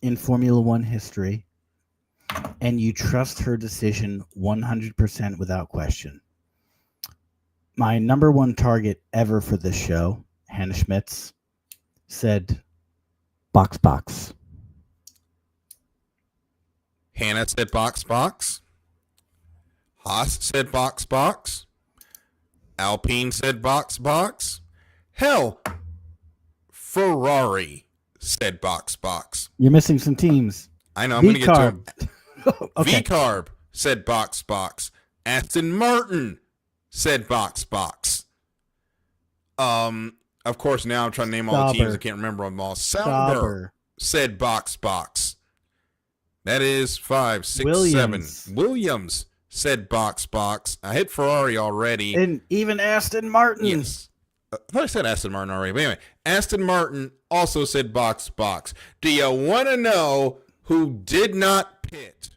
in Formula One history, and you trust her decision 100% without question. My number one target ever for this show, Hannah Schmitz, said, box. Hannah said box. Haas said box. Alpine said box. Hell, Ferrari said box. You're missing some teams. I know. I'm going to get to them. Okay. V-Carb said box. Aston Martin said box. Of course, now I'm trying to name all the teams. I can't remember them all. Sauber said box. That is 5, 6, 7. Williams said box. I hit Ferrari already. And even Aston Martin. Yes. I thought I said Aston Martin already. But anyway, Aston Martin also said box. Do you want to know who did not pit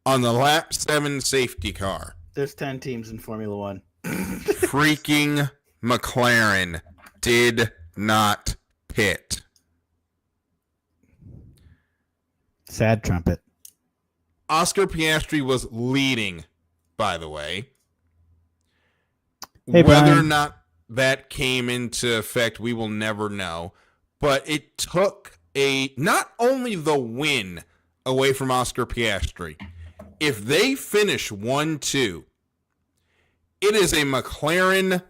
on the lap 7 safety car? There's 10 teams in Formula One. Freaking McLaren did not pit. Sad trumpet. Oscar Piastri was leading, by the way. Hey, Whether or Brian. not that came into effect, we will never know. But it took not only the win away from Oscar Piastri. If they finish 1-2, it is a McLaren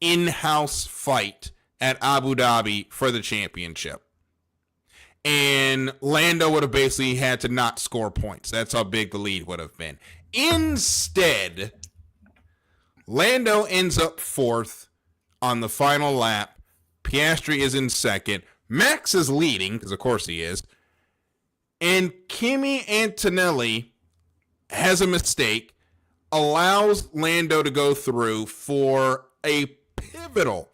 in-house fight at Abu Dhabi for the championship. And Lando would have basically had to not score points. That's how big the lead would have been. Instead, Lando ends up fourth on the final lap. Piastri is in second. Max is leading, because of course he is. And Kimi Antonelli has a mistake, allows Lando to go through for a pivotal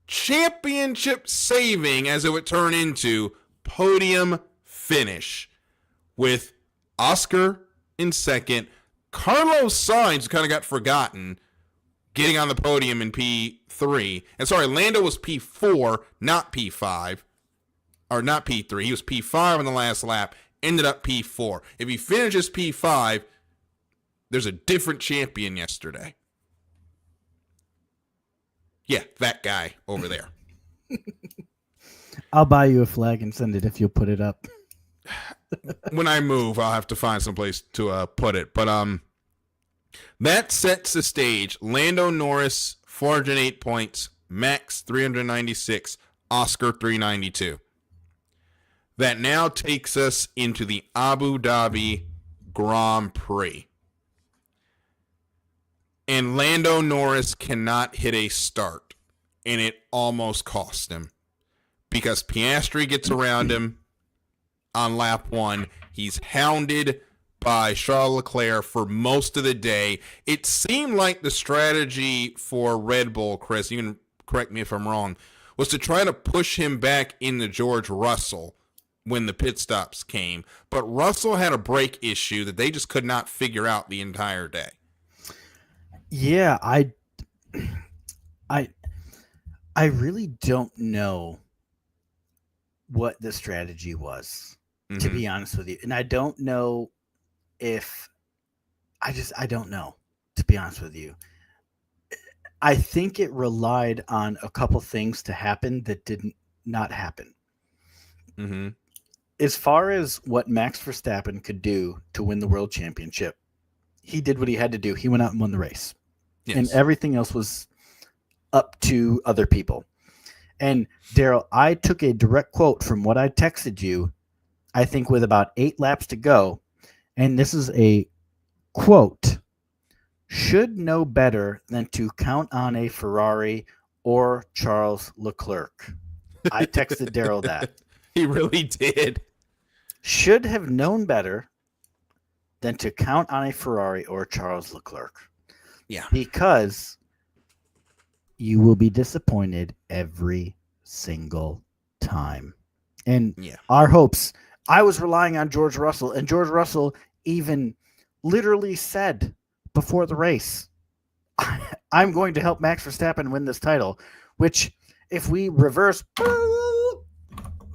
championship saving, as it would turn into, podium finish with Oscar in second. Carlos Sainz kind of got forgotten, getting on the podium in P3. And sorry, Lando was P4, not P5. Or not P3. He was P5 on the last lap, ended up P4. If he finishes P5, there's a different champion yesterday. Yeah, that guy over there. I'll buy you a flag and send it if you'll put it up. When I move, I'll have to find someplace to put it. But that sets the stage. Lando Norris, 408 points. Max, 396. Oscar, 392. That now takes us into the Abu Dhabi Grand Prix. And Lando Norris cannot hit a start. And it almost cost him. Because Piastri gets around him on lap 1. He's hounded by Charles Leclerc for most of the day. It seemed like the strategy for Red Bull, Chris, you can correct me if I'm wrong, was to try to push him back into George Russell when the pit stops came. But Russell had a brake issue that they just could not figure out the entire day. Yeah, I really don't know what the strategy was, to be honest with you. And I don't know if I don't know, to be honest with you. I think it relied on a couple things to happen that didn't not happen. Mm-hmm. As far as what Max Verstappen could do to win the world championship, he did what he had to do. He went out and won the race. Yes. And everything else was up to other people. And Darryl, I took a direct quote from what I texted you, I think with about 8 laps to go. And this is a quote: should know better than to count on a Ferrari or Charles Leclerc. I texted Darryl that. He really did. Should have known better than to count on a Ferrari or Charles Leclerc. Yeah. Because you will be disappointed every single time. And Yeah. our hopes, I was relying on George Russell, and George Russell even literally said before the race, I'm going to help Max Verstappen win this title, which if we reverse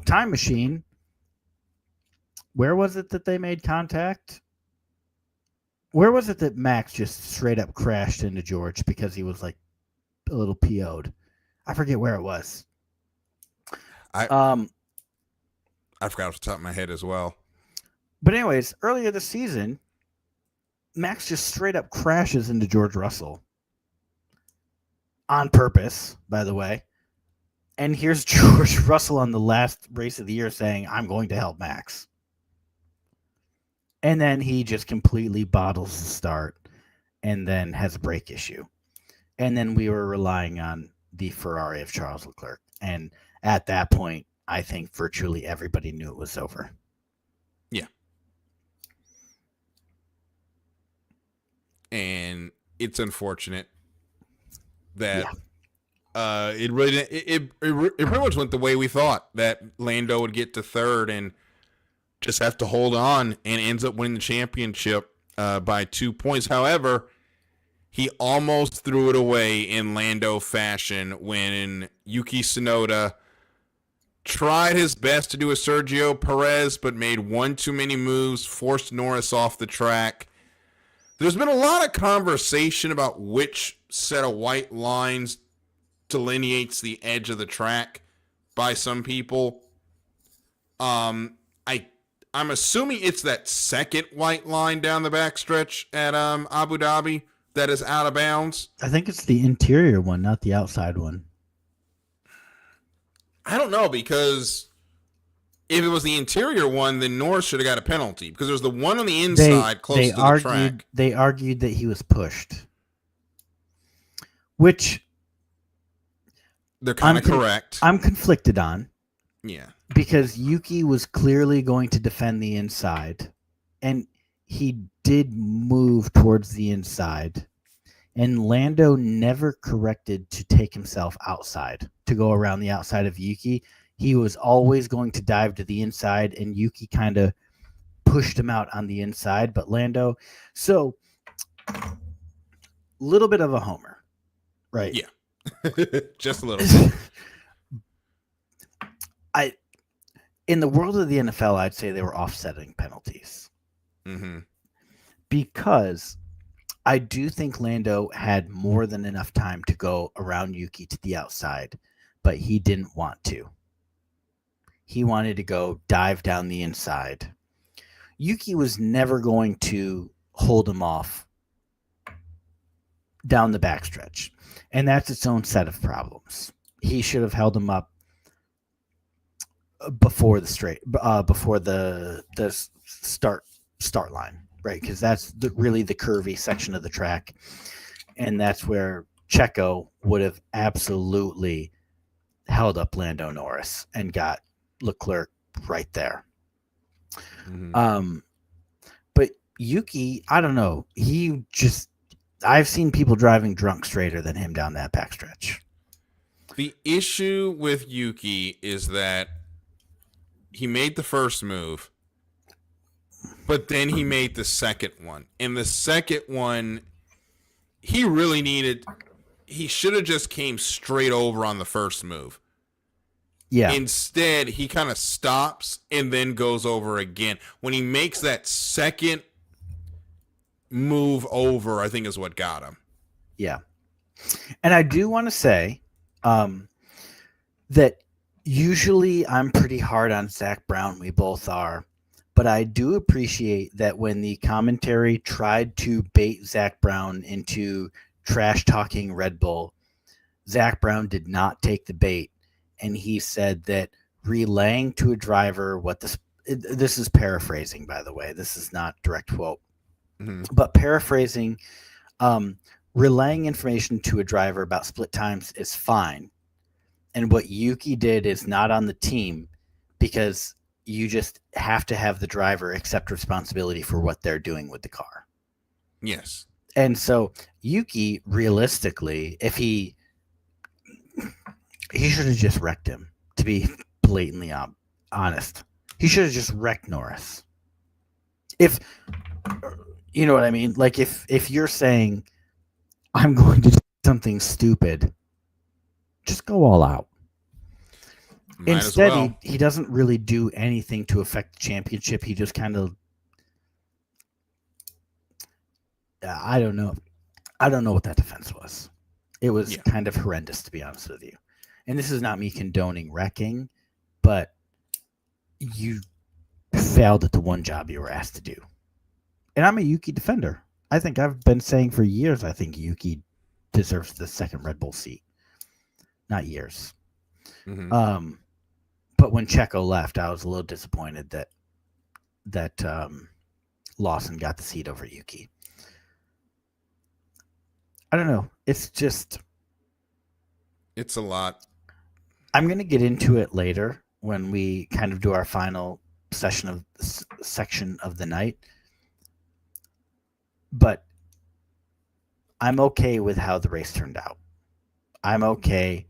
time machine, where was it that they made contact? Where was it that Max just straight up crashed into George because he was like a little PO'd? I forget where it was. I forgot off the top of my head as well. But anyways, earlier this season, Max just straight up crashes into George Russell. On purpose, by the way. And here's George Russell on the last race of the year saying, I'm going to help Max. And then he just completely bottles the start and then has a brake issue. And then we were relying on the Ferrari of Charles Leclerc. And at that point, I think virtually everybody knew it was over. Yeah. And it's unfortunate that it really it pretty much went the way we thought, that Lando would get to third and just have to hold on, and ends up winning the championship by 2 points. However, he almost threw it away in Lando fashion when Yuki Tsunoda tried his best to do a Sergio Perez, but made one too many moves, forced Norris off the track. There's been a lot of conversation about which set of white lines delineates the edge of the track by some people. I'm assuming it's that second white line down the backstretch at Abu Dhabi that is out of bounds. I think it's the interior one, not the outside one. I don't know, because if it was the interior one, then Norris should have got a penalty, because there's the one on the inside close to the track. They argued that he was pushed, which They're kind of correct. I'm conflicted on. Yeah. Because Yuki was clearly going to defend the inside, and he did move towards the inside, and Lando never corrected to take himself outside, to go around the outside of Yuki. He was always going to dive to the inside, and Yuki kind of pushed him out on the inside, but Lando, so little bit of a homer, right? Yeah. Just a little. In the world of the NFL, I'd say they were offsetting penalties. Mm-hmm. Because I do think Lando had more than enough time to go around Yuki to the outside, but he didn't want to. He wanted to go dive down the inside. Yuki was never going to hold him off down the backstretch, and that's its own set of problems. He should have held him up before the start line, right? Because that's really the curvy section of the track, and that's where Checo would have absolutely held up Lando Norris and got Leclerc right there. Mm-hmm. But Yuki, I don't know. I've seen people driving drunk straighter than him down that backstretch. The issue with Yuki is that he made the first move, but then he made the second one. And the second one, he should have just came straight over on the first move. Yeah. Instead, he kind of stops and then goes over again. When he makes that second move over, I think is what got him. Yeah. And I do want to say that usually I'm pretty hard on Zach Brown. We both are. But I do appreciate that when the commentary tried to bait Zach Brown into trash talking Red Bull, Zach Brown did not take the bait. And he said that relaying to a driver this is paraphrasing, by the way. This is not direct quote. Mm-hmm. But paraphrasing, relaying information to a driver about split times is fine. And what Yuki did is not on the team, because you just have to have the driver accept responsibility for what they're doing with the car. Yes. And so Yuki, realistically, if he should have just wrecked him, to be blatantly honest. He should have just wrecked Norris. If, you know what I mean? Like if you're saying, I'm going to do something stupid, just go all out. Might Instead, as well. he doesn't really do anything to affect the championship. He just kind of, I don't know what that defense was. It was kind of horrendous, to be honest with you. And this is not me condoning wrecking, but you failed at the one job you were asked to do. And I'm a Yuki defender. I think I've been saying for years, I think Yuki deserves the second Red Bull seat. Not years. Mm-hmm. But when Checo left, I was a little disappointed that Lawson got the seat over Yuki. I don't know. It's a lot. I'm going to get into it later when we kind of do our final section of the night. But I'm okay with how the race turned out. I'm okay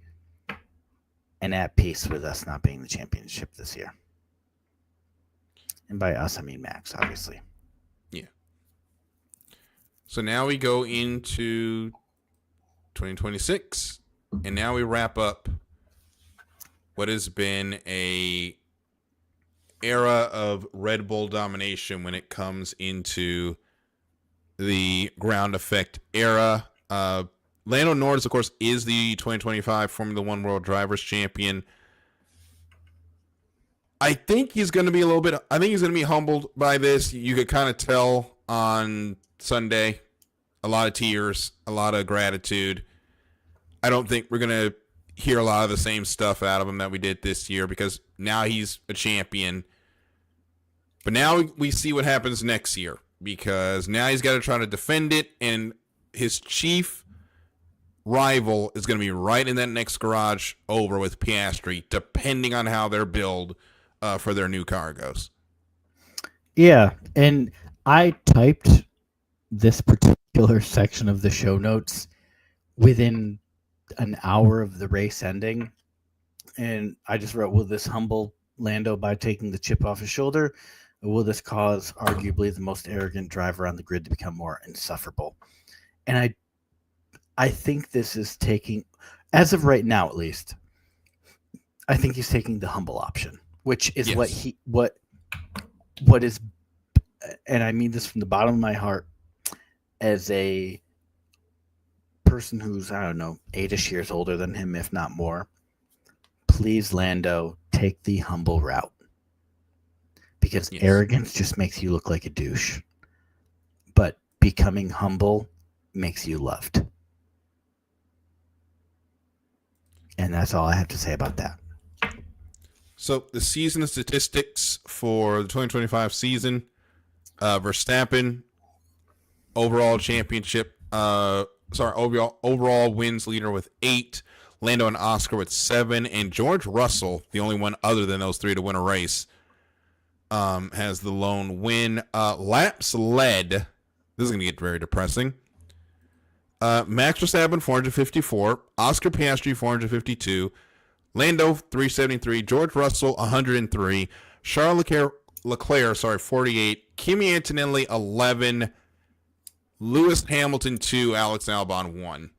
and at peace with us not being the championship this year. And by us, I mean Max, obviously. Yeah. So now we go into 2026, and now we wrap up what has been a era of Red Bull domination when it comes into the ground effect era. Lando Norris, of course, is the 2025 Formula One World Drivers Champion. I think he's going to be I think he's going to be humbled by this. You could kind of tell on Sunday, a lot of tears, a lot of gratitude. I don't think we're going to hear a lot of the same stuff out of him that we did this year because now he's a champion. But now we see what happens next year because now he's got to try to defend it, and his chief rival is going to be right in that next garage over with Piastri, depending on how their build for their new car goes. Yeah, and I typed this particular section of the show notes within an hour of the race ending, and I just wrote, will this humble Lando by taking the chip off his shoulder, or will this cause arguably the most arrogant driver on the grid to become more insufferable? And I think this is taking, as of right now at least, I think he's taking the humble option, which is yes. what is, and I mean this from the bottom of my heart, as a person who's, I don't know, 8-ish years older than him, if not more. Please, Lando, take the humble route. Because arrogance just makes you look like a douche. But becoming humble makes you loved. And that's all I have to say about that. So the season statistics for the 2025 season, Verstappen, overall championship, overall wins leader with 8, Lando and Oscar with 7, and George Russell, the only one other than those 3 to win a race, has the lone win. Laps led, this is going to get very depressing. Max Verstappen 454, Oscar Piastri 452, Lando 373, George Russell 103, Charles Leclerc 48, Kimi Antonelli 11, Lewis Hamilton 2, Alex Albon 1.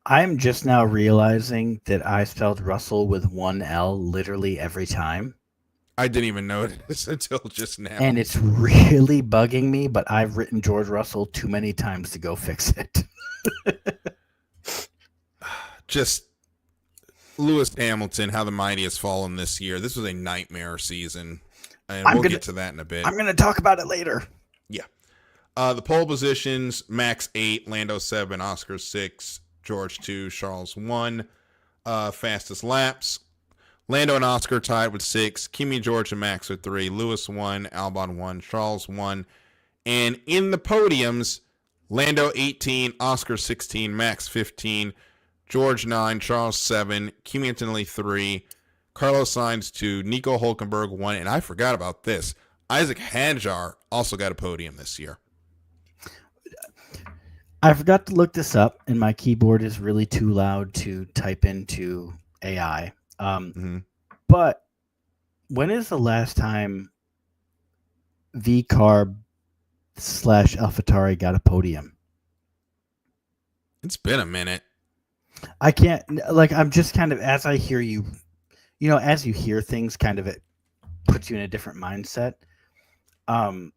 I'm just now realizing that I spelled Russell with one L literally every time. I didn't even notice until just now. And it's really bugging me, but I've written George Russell too many times to go fix it. Just Lewis Hamilton, how the mighty has fallen this year. This was a nightmare season. And we'll get to that in a bit. I'm going to talk about it later. Yeah. The pole positions, Max 8, Lando 7, Oscar 6, George 2, Charles 1. Fastest laps, Lando and Oscar tied with 6, Kimi, George, and Max with 3, Lewis 1, Albon 1, Charles 1. And in the podiums, Lando 18, Oscar 16, Max 15, George 9, Charles 7, Kimi Antonelli 3, Carlos Sainz 2, Nico Hulkenberg 1, and I forgot about this. Isaac Hadjar also got a podium this year. I forgot to look this up, and my keyboard is really too loud to type into AI. But when is the last time VCarb / AlphaTauri got a podium? It's been a minute. I can't, I'm just kind of, as I hear you, as you hear things, kind of it puts you in a different mindset. But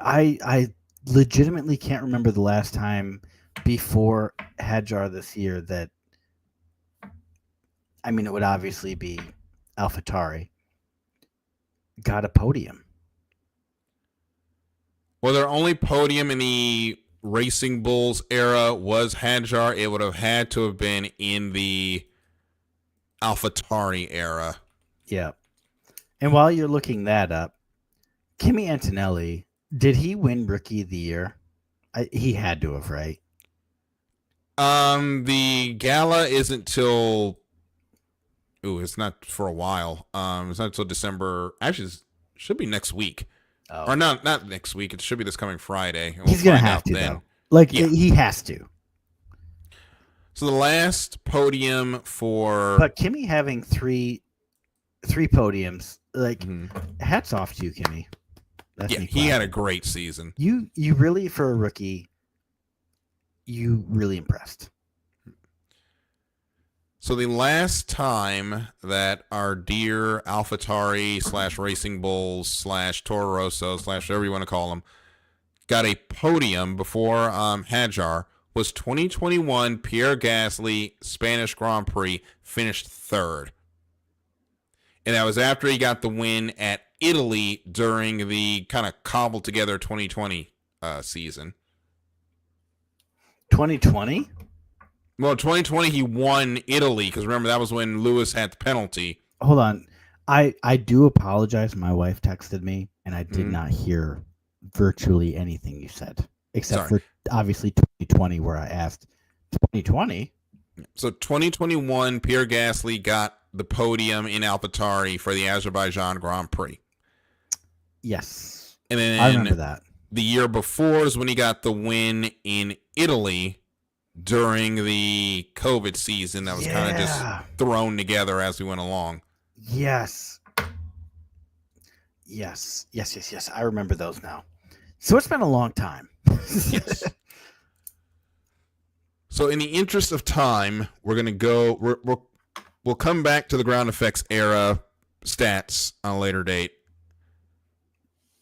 I legitimately can't remember the last time before Hadjar this year that, it would obviously be AlphaTauri, got a podium. Well, their only podium in the Racing Bulls era was Hadjar. It would have had to have been in the AlphaTauri era. Yeah. And while you're looking that up, Kimi Antonelli, did he win Rookie of the Year? He had to have, right? The gala isn't till... it's not for a while. It's not until December. Actually, it should be next week. Oh. Or not next week. It should be this coming Friday. He's going to have to, though. He has to. So the last podium for... But Kimi having three podiums, hats off to you, Kimi. He had a great season. You really, for a rookie, you really impressed. So the last time that our dear AlphaTauri / Racing Bulls / Toro Rosso / whatever you want to call them got a podium before Hadjar was 2021 Pierre Gasly Spanish Grand Prix, finished third. And that was after he got the win at Italy during the kind of cobbled together 2020 season. 2020? Well, 2020 he won Italy because remember that was when Lewis had the penalty. Hold on. I do apologize. My wife texted me and I did not hear virtually anything you said, except for obviously 2020 where I asked 2020. So 2021 Pierre Gasly got the podium in AlphaTauri for the Azerbaijan Grand Prix. Yes. And then I remember that. The year before is when he got the win in Italy during the COVID season that was kind of just thrown together as we went along. Yes. I remember those now. So it's been a long time. Yes. So in the interest of time, we're going to go, we'll come back to the ground effects era stats on a later date.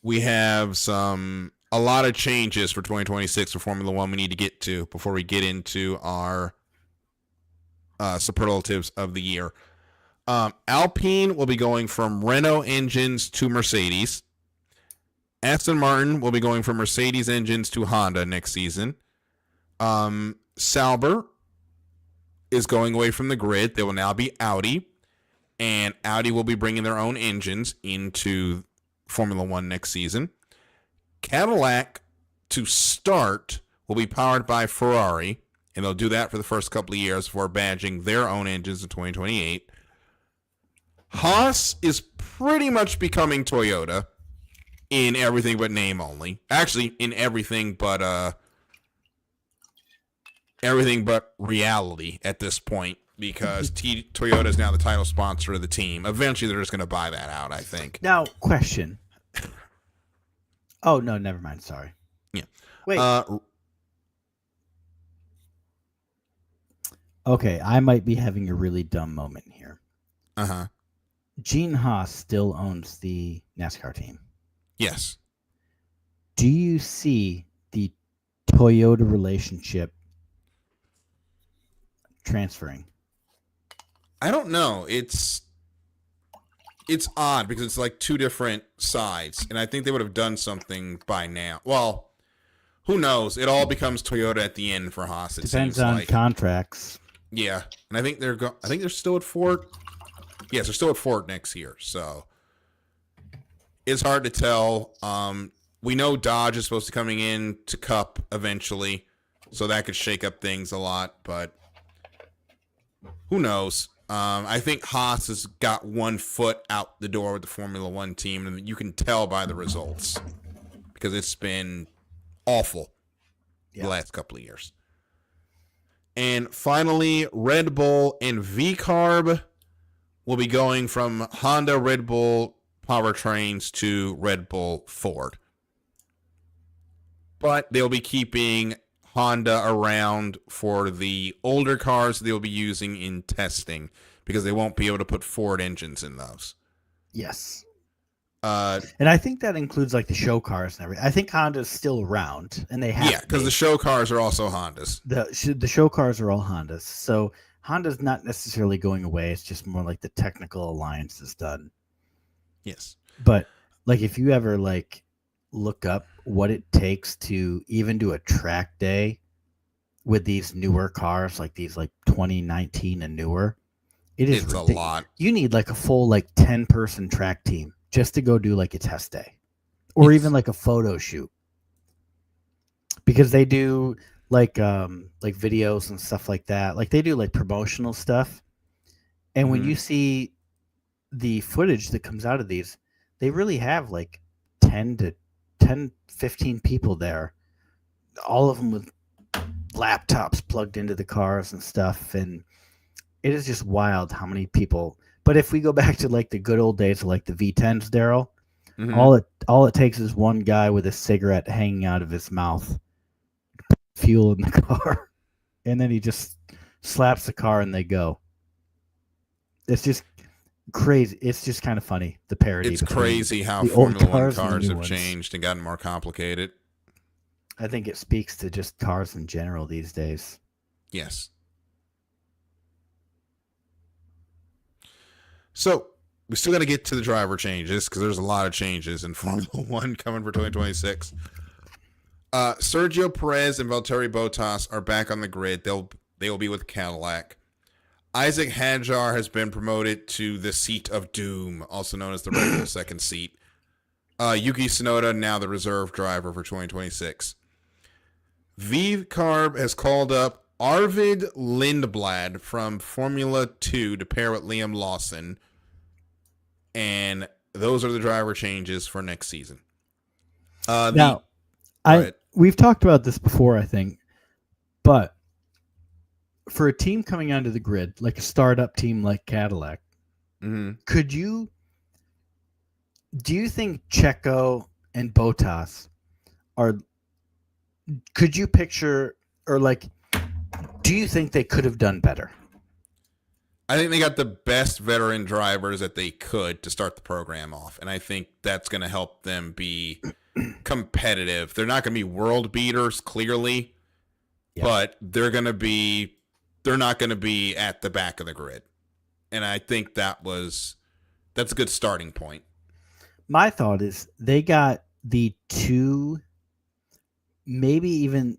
We have a lot of changes for 2026 for Formula One we need to get to before we get into our superlatives of the year. Alpine will be going from Renault engines to Mercedes. Aston Martin will be going from Mercedes engines to Honda next season. Sauber is going away from the grid. They will now be Audi. And Audi will be bringing their own engines into Formula One next season. Cadillac, to start, will be powered by Ferrari. And they'll do that for the first couple of years before badging their own engines in 2028. Haas is pretty much becoming Toyota in everything but name only. Actually, in everything but reality at this point, because Toyota is now the title sponsor of the team. Eventually, they're just going to buy that out, I think. Now, question. Oh, no, never mind. Sorry. Yeah. Wait. Okay, I might be having a really dumb moment here. Uh-huh. Gene Haas still owns the NASCAR team. Yes. Do you see the Toyota relationship transferring? I don't know. It's odd because it's like two different sides, and I think they would have done something by now. Well, who knows? It all becomes Toyota at the end for Haas. It depends seems on like. Contracts. Yeah, and I think they're still at Ford. Yes, they're still at Ford next year, so it's hard to tell. We know Dodge is supposed to be coming in to Cup eventually, so that could shake up things a lot, but who knows? I think Haas has got one foot out the door with the Formula One team, and you can tell by the results because it's been awful the last couple of years. And finally, Red Bull and V-Carb will be going from Honda Red Bull powertrains to Red Bull Ford. But they'll be keeping Honda around for the older cars they'll be using in testing because they won't be able to put Ford engines in those. Yes. And I think that includes like the show cars and everything. I think Honda's still around, and they have. Yeah, because the show cars are also Hondas. The show cars are all Hondas, so Honda's not necessarily going away. It's just more like the technical alliance is done. Yes, but like if you ever like look up what it takes to even do a track day with these newer cars, like these like 2019 and newer, it's a lot. You need like a full like 10-person track team just to go do like a test day or even like a photo shoot, because they do like videos and stuff like that. Like they do like promotional stuff. And when you see the footage that comes out of these, they really have like 10, 15 people there, all of them with laptops plugged into the cars and stuff. And it is just wild how many people. But if we go back to like the good old days of like the V10s, Darryl, all it takes is one guy with a cigarette hanging out of his mouth, fuel in the car, and then he just slaps the car and they go. It's just crazy. It's just kind of funny, the parody. It's crazy how Formula One cars have changed and gotten more complicated. I think it speaks to just cars in general these days. Yes. So we still got to get to the driver changes because there's a lot of changes in Formula One coming for 2026. Sergio Perez and Valtteri Bottas are back on the grid. They will be with Cadillac. Isaac Hadjar has been promoted to the seat of doom, also known as the Red Bull second seat. Yuki Tsunoda now the reserve driver for 2026. VCARB has called up Arvid Lindblad from Formula 2 to pair with Liam Lawson. And those are the driver changes for next season. We've talked about this before, I think, but for a team coming onto the grid, like a startup team like Cadillac, do you think Checo and Bottas could you picture, or do you think they could have done better? I think they got the best veteran drivers that they could to start the program off, and I think that's going to help them be competitive. They're not going to be world beaters, clearly, but they're not going to be at the back of the grid, and I think that's a good starting point. My thought is they got the two, maybe even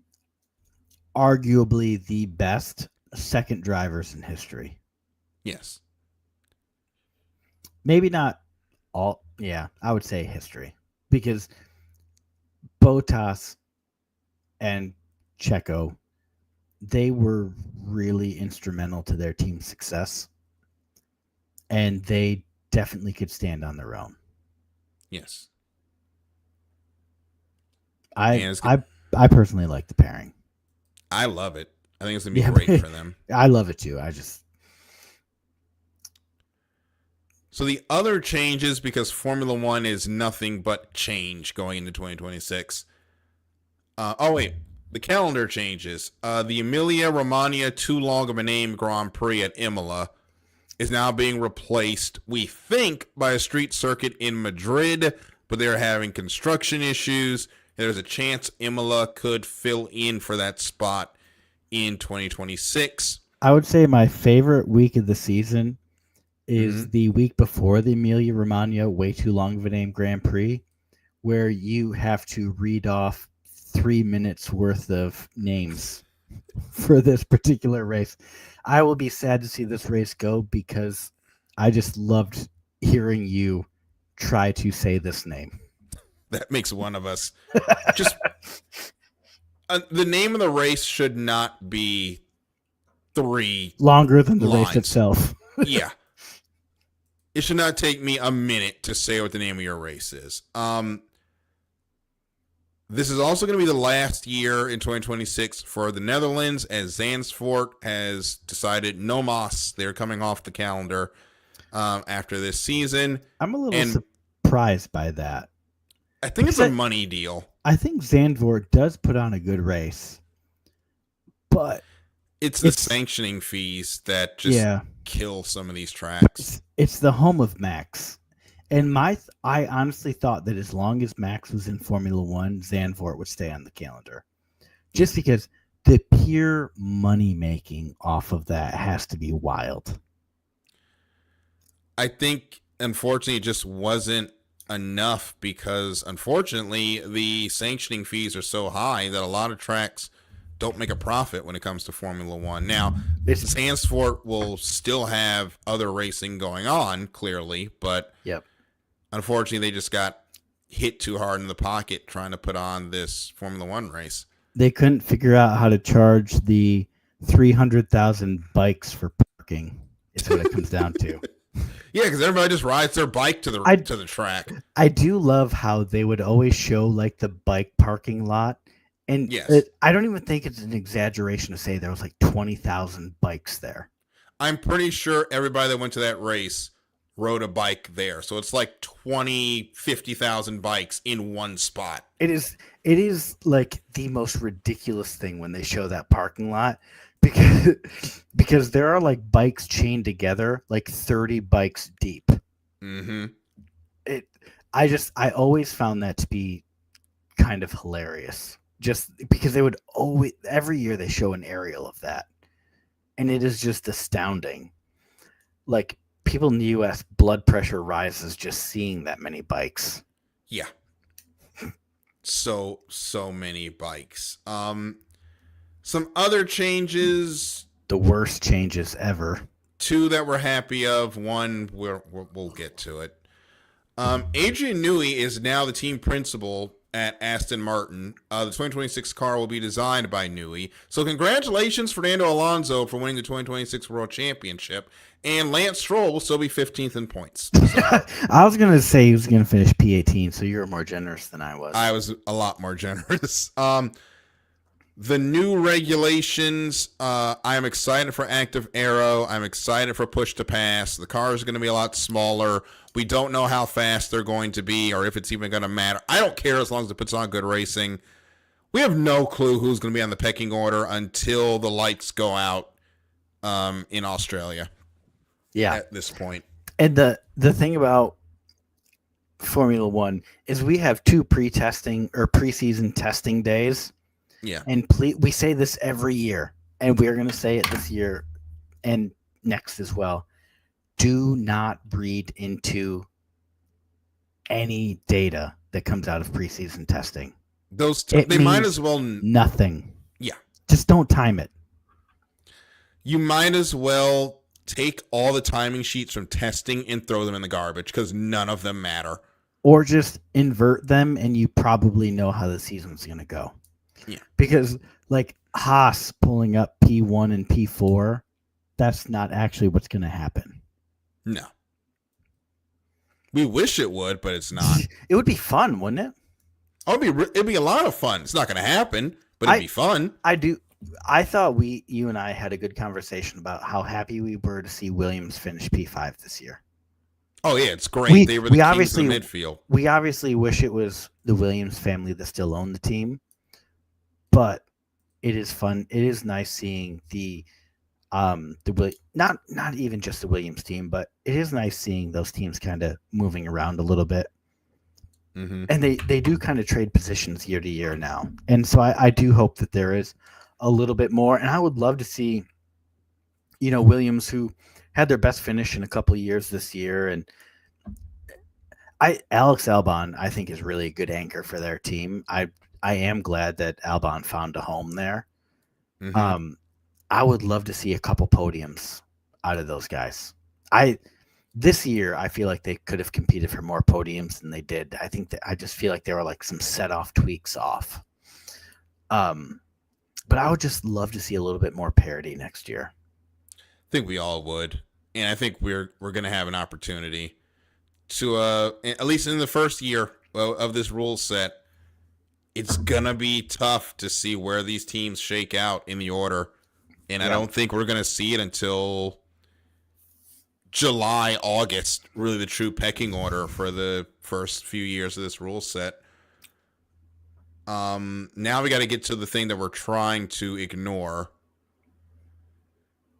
arguably the best second drivers in history. Yes. Maybe not all. Yeah, I would say history, because Bottas and Checo, they were really instrumental to their team's success, and they definitely could stand on their own. Yes. I personally like the pairing. I love it. I think it's going to be great for them. I love it too. So the other changes, because Formula One is nothing but change going into 2026. The calendar changes. The Emilia-Romagna too long of a name Grand Prix at Imola is now being replaced, we think, by a street circuit in Madrid, but they're having construction issues. There's a chance Imola could fill in for that spot in 2026. I would say my favorite week of the season is the week before the Emilia-Romagna way too long of a name Grand Prix, where you have to read off 3 minutes worth of names for this particular race. I will be sad to see this race go, because I just loved hearing you try to say this name. That makes one of us. Just the name of the race should not be 3 longer than the lines. Race itself. Yeah. It should not take me a minute to say what the name of your race is. This is also going to be the last year in 2026 for the Netherlands, as Zandvoort has decided no mas. They're coming off the calendar after this season. I'm a little surprised by that. I think it's a money deal. I think Zandvoort does put on a good race, but it's the sanctioning fees that just kill some of these tracks. It's the home of Max. And I honestly thought that as long as Max was in Formula One, Zandvoort would stay on the calendar. Just because the pure money making off of that has to be wild. I think, unfortunately, it just wasn't enough, because, unfortunately, the sanctioning fees are so high that a lot of tracks don't make a profit when it comes to Formula One. Now, Zandvoort will still have other racing going on, clearly, but unfortunately, they just got hit too hard in the pocket trying to put on this Formula One race. They couldn't figure out how to charge the 300,000 bikes for parking. It's what it comes down to. Yeah, because everybody just rides their bike to the track. I do love how they would always show the bike parking lot. And I don't even think it's an exaggeration to say there was 20,000 bikes there. I'm pretty sure everybody that went to that race rode a bike there. So it's 50,000 bikes in one spot. It is the most ridiculous thing when they show that parking lot, because there are bikes chained together, 30 bikes deep. Mm-hmm. I always found that to be kind of hilarious, just because they would always, every year they show an aerial of that. And it is just astounding. Like, people in the U.S., blood pressure rises just seeing that many bikes. Yeah. So many bikes. Some other changes. The worst changes ever. 2 that we're happy of. 1, we'll get to it. Adrian Newey is now the team principal at Aston Martin. The 2026 car will be designed by Newey. So congratulations, Fernando Alonso, for winning the 2026 World Championship. And Lance Stroll will still be 15th in points. I was going to say he was going to finish P18, so you were more generous than I was. I was a lot more generous. The new regulations, I'm excited for active aero. I'm excited for push to pass. The car is going to be a lot smaller. We don't know how fast they're going to be or if it's even going to matter. I don't care as long as it puts on good racing. We have no clue who's going to be on the pecking order until the lights go out in Australia. Yeah. At this point. And the thing about Formula One is we have 2 pre-testing or preseason testing days. Yeah. And we say this every year, and we're going to say it this year and next as well. Do not read into any data that comes out of preseason testing. They might as well. Nothing. Yeah. Just don't time it. You might as well take all the timing sheets from testing and throw them in the garbage because none of them matter. Or just invert them, and you probably know how the season's going to go. Yeah. Because, like, Haas pulling up P1 and P4, that's not actually what's going to happen. No. We wish it would, but it's not. It would be fun, wouldn't it? Oh, it'd be a lot of fun. It's not going to happen, but it'd be fun. I thought you and I had a good conversation about how happy we were to see Williams finish P5 this year. Oh, yeah, it's great. They were the kings of the midfield. We obviously wish it was the Williams family that still owned the team, but it is fun. It is nice seeing not even just the Williams team, but it is nice seeing those teams kind of moving around a little bit. Mm-hmm. And they do kind of trade positions year to year now. And so I do hope that there is a little bit more. And I would love to see, Williams, who had their best finish in a couple of years this year. And Alex Albon, I think, is really a good anchor for their team. I am glad that Albon found a home there. Mm-hmm. I would love to see a couple podiums out of those guys. This year, I feel like they could have competed for more podiums than they did. I just feel like they were like some set-off tweaks off. But I would just love to see a little bit more parity next year. I think we all would. And I think we're going to have an opportunity to, at least in the first year of this rule set, it's going to be tough to see where these teams shake out in the order. And I don't think we're going to see it until July, August, really the true pecking order for the first few years of this rule set. Now we got to get to the thing that we're trying to ignore.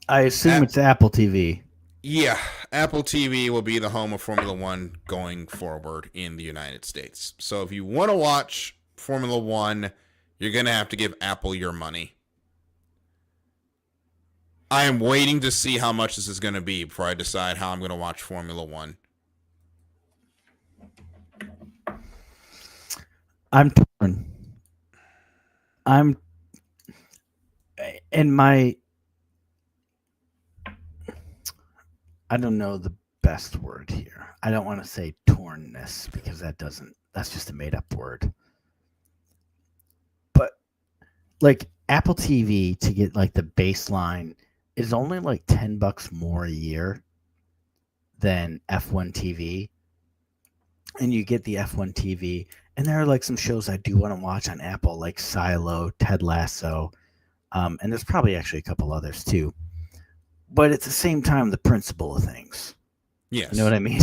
I assume it's Apple TV. Yeah, Apple TV will be the home of Formula One going forward in the United States. So if you want to watch Formula One, you're going to have to give Apple your money. I am waiting to see how much this is going to be before I decide how I'm going to watch Formula One. I'm torn. I don't know the best word here. I don't want to say tornness because that's just a made up word. But like Apple TV, to get like the baseline, is only like $10 more a year than F1 TV. And you get the F1 TV, and there are like some shows I do want to watch on Apple, like Silo, Ted Lasso, and there's probably actually a couple others too. But at the same time, the principle of things. Yes. You know what I mean?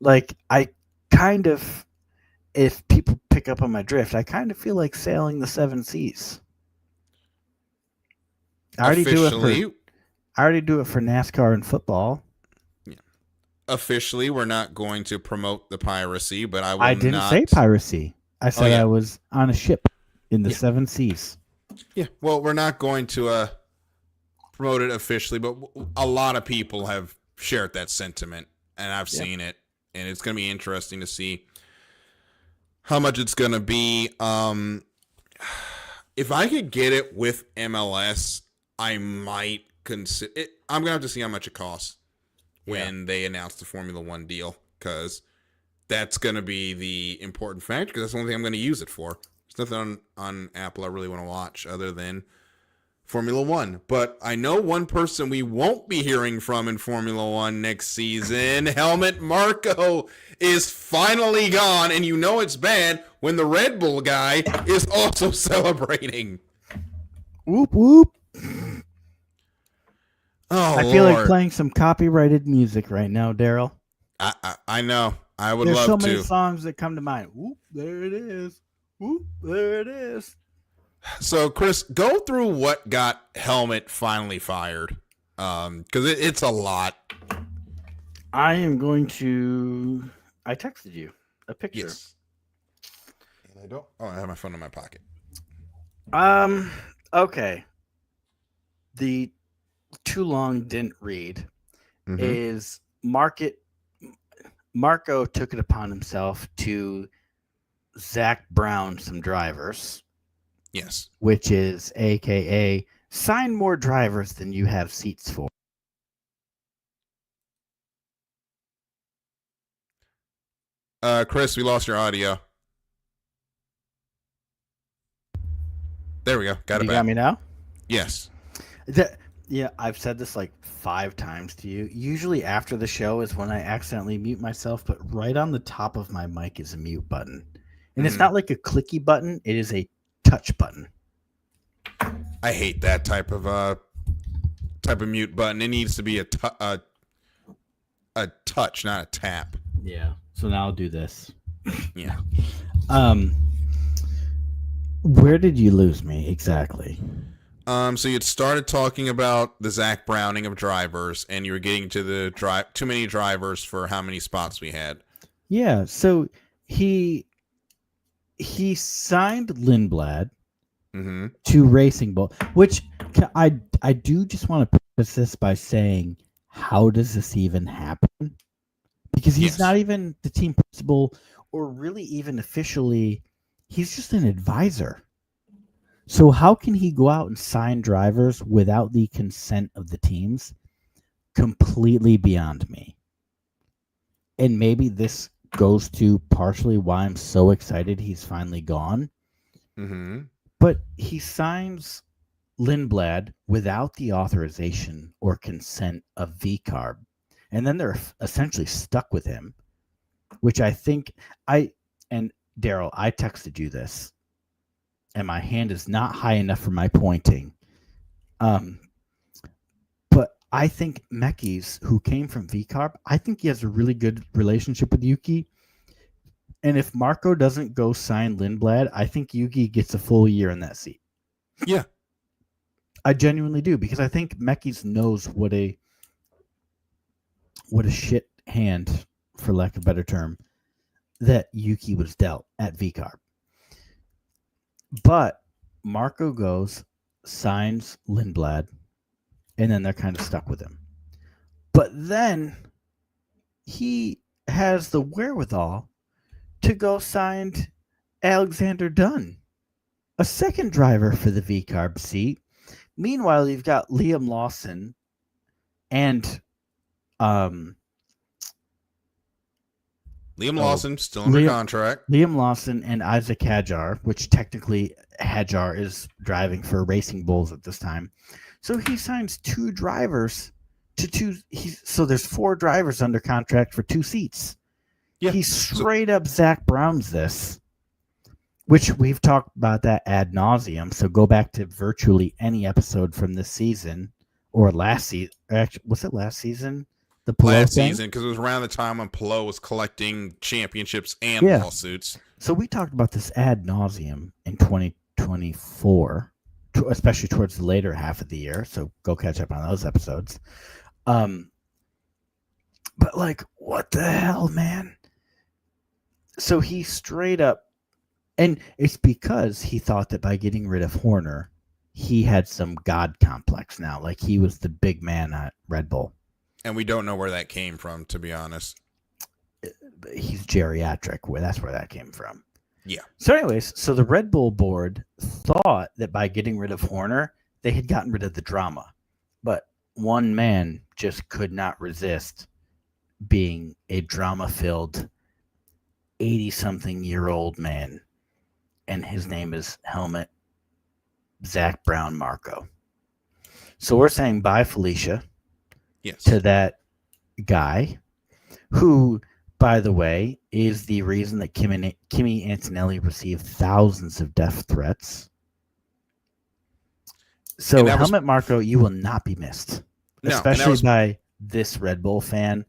like I kind of, if people pick up on my drift, I kind of feel like sailing the 7 seas. I already do it for NASCAR and football. Officially, we're not going to promote the piracy, but I didn't say piracy. I said I was on a ship. in the 7 C's. Yeah, well, we're not going to promote it officially, but a lot of people have shared that sentiment, and I've seen it, and it's going to be interesting to see how much it's going to be. If I could get it with MLS, I might consider it. I'm going to have to see how much it costs when they announce the Formula One deal, because that's going to be the important factor, because that's the only thing I'm going to use it for. There's nothing on Apple I really want to watch other than Formula One. But I know one person we won't be hearing from in Formula One next season. Helmut Marko is finally gone, and you know it's bad when the Red Bull guy is also celebrating. Whoop, whoop. Oh, I feel like playing some copyrighted music right now, Daryl. I know. I would There's love so to. many songs that come to mind. Whoop, there it is. Whoop, there it is. So, Chris, go through what got Helmut finally fired, because it's a lot. I am going to. I texted you a picture. Yes. And I don't. Oh, I have my phone in my pocket. Okay. The too long didn't read is Marco took it upon himself to Zach Brown some drivers. Yes. Which is AKA sign more drivers than you have seats for. Chris, we lost your audio. There we go. Got it You back. got me now? Yes. Yeah, I've said this like 5 times to you. Usually after the show is when I accidentally mute myself, but right on the top of my mic is a mute button. And it's not like a clicky button. It is a touch button. I hate that type of mute button. It needs to be a touch, not a tap. Yeah. So now I'll do this. Yeah. Where did you lose me exactly? So you'd started talking about the Zach Browning of drivers, and you were getting to the too many drivers for how many spots we had. Yeah. So he signed Lindblad to Racing Bull, which I do just want to preface this by saying, how does this even happen? Because he's not even the team principal or really even officially. He's just an advisor. So how can he go out and sign drivers without the consent of the teams? Completely beyond me. And maybe this goes to partially why I'm so excited he's finally gone. But he signs Lindblad without the authorization or consent of VCARB. And then they're essentially stuck with him, which I think and Daryl, I texted you this, and my hand is not high enough for my pointing. But I think Mekis, who came from VCARB, I think he has a really good relationship with Yuki. And if Marco doesn't go sign Lindblad, I think Yuki gets a full year in that seat. Yeah. I genuinely do, because I think Mekis knows what a shit hand, for lack of a better term, that Yuki was dealt at VCARB. But Marco goes, signs Lindblad, and then they're kind of stuck with him. But then he has the wherewithal to go sign Alexander Dunn, a second driver for the VCARB seat. Meanwhile, you've got Liam Lawson and Liam Lawson still under contract. Liam Lawson and Isaac Hadjar, which technically Hadjar is driving for Racing Bulls at this time. So he signs 2 drivers to 2. So there's 4 drivers under contract for 2 seats. Yeah. He straight up Zach Brown's this, which we've talked about that ad nauseum. So go back to virtually any episode from this season or last season. Actually, was it last season? The last season, because it was around the time when Pelot was collecting championships and lawsuits. So we talked about this ad nauseum in 2024, especially towards the later half of the year. So go catch up on those episodes. But like, what the hell, man? So he straight up And it's because he thought that by getting rid of Horner, he had some God complex now. Like he was the big man at Red Bull. And we don't know where that came from, to be honest. He's geriatric. That's where that came from. Yeah. So anyways, so the Red Bull board thought that by getting rid of Horner, they had gotten rid of the drama. But one man just could not resist being a drama-filled 80-something-year-old man. And his name is Helmut Zach Brown Marco. So we're saying bye, Felicia, Yes. to that guy who, by the way, is the reason that Kimi Antonelli received thousands of death threats. So Helmut Marko, you will not be missed, especially by this Red Bull fan.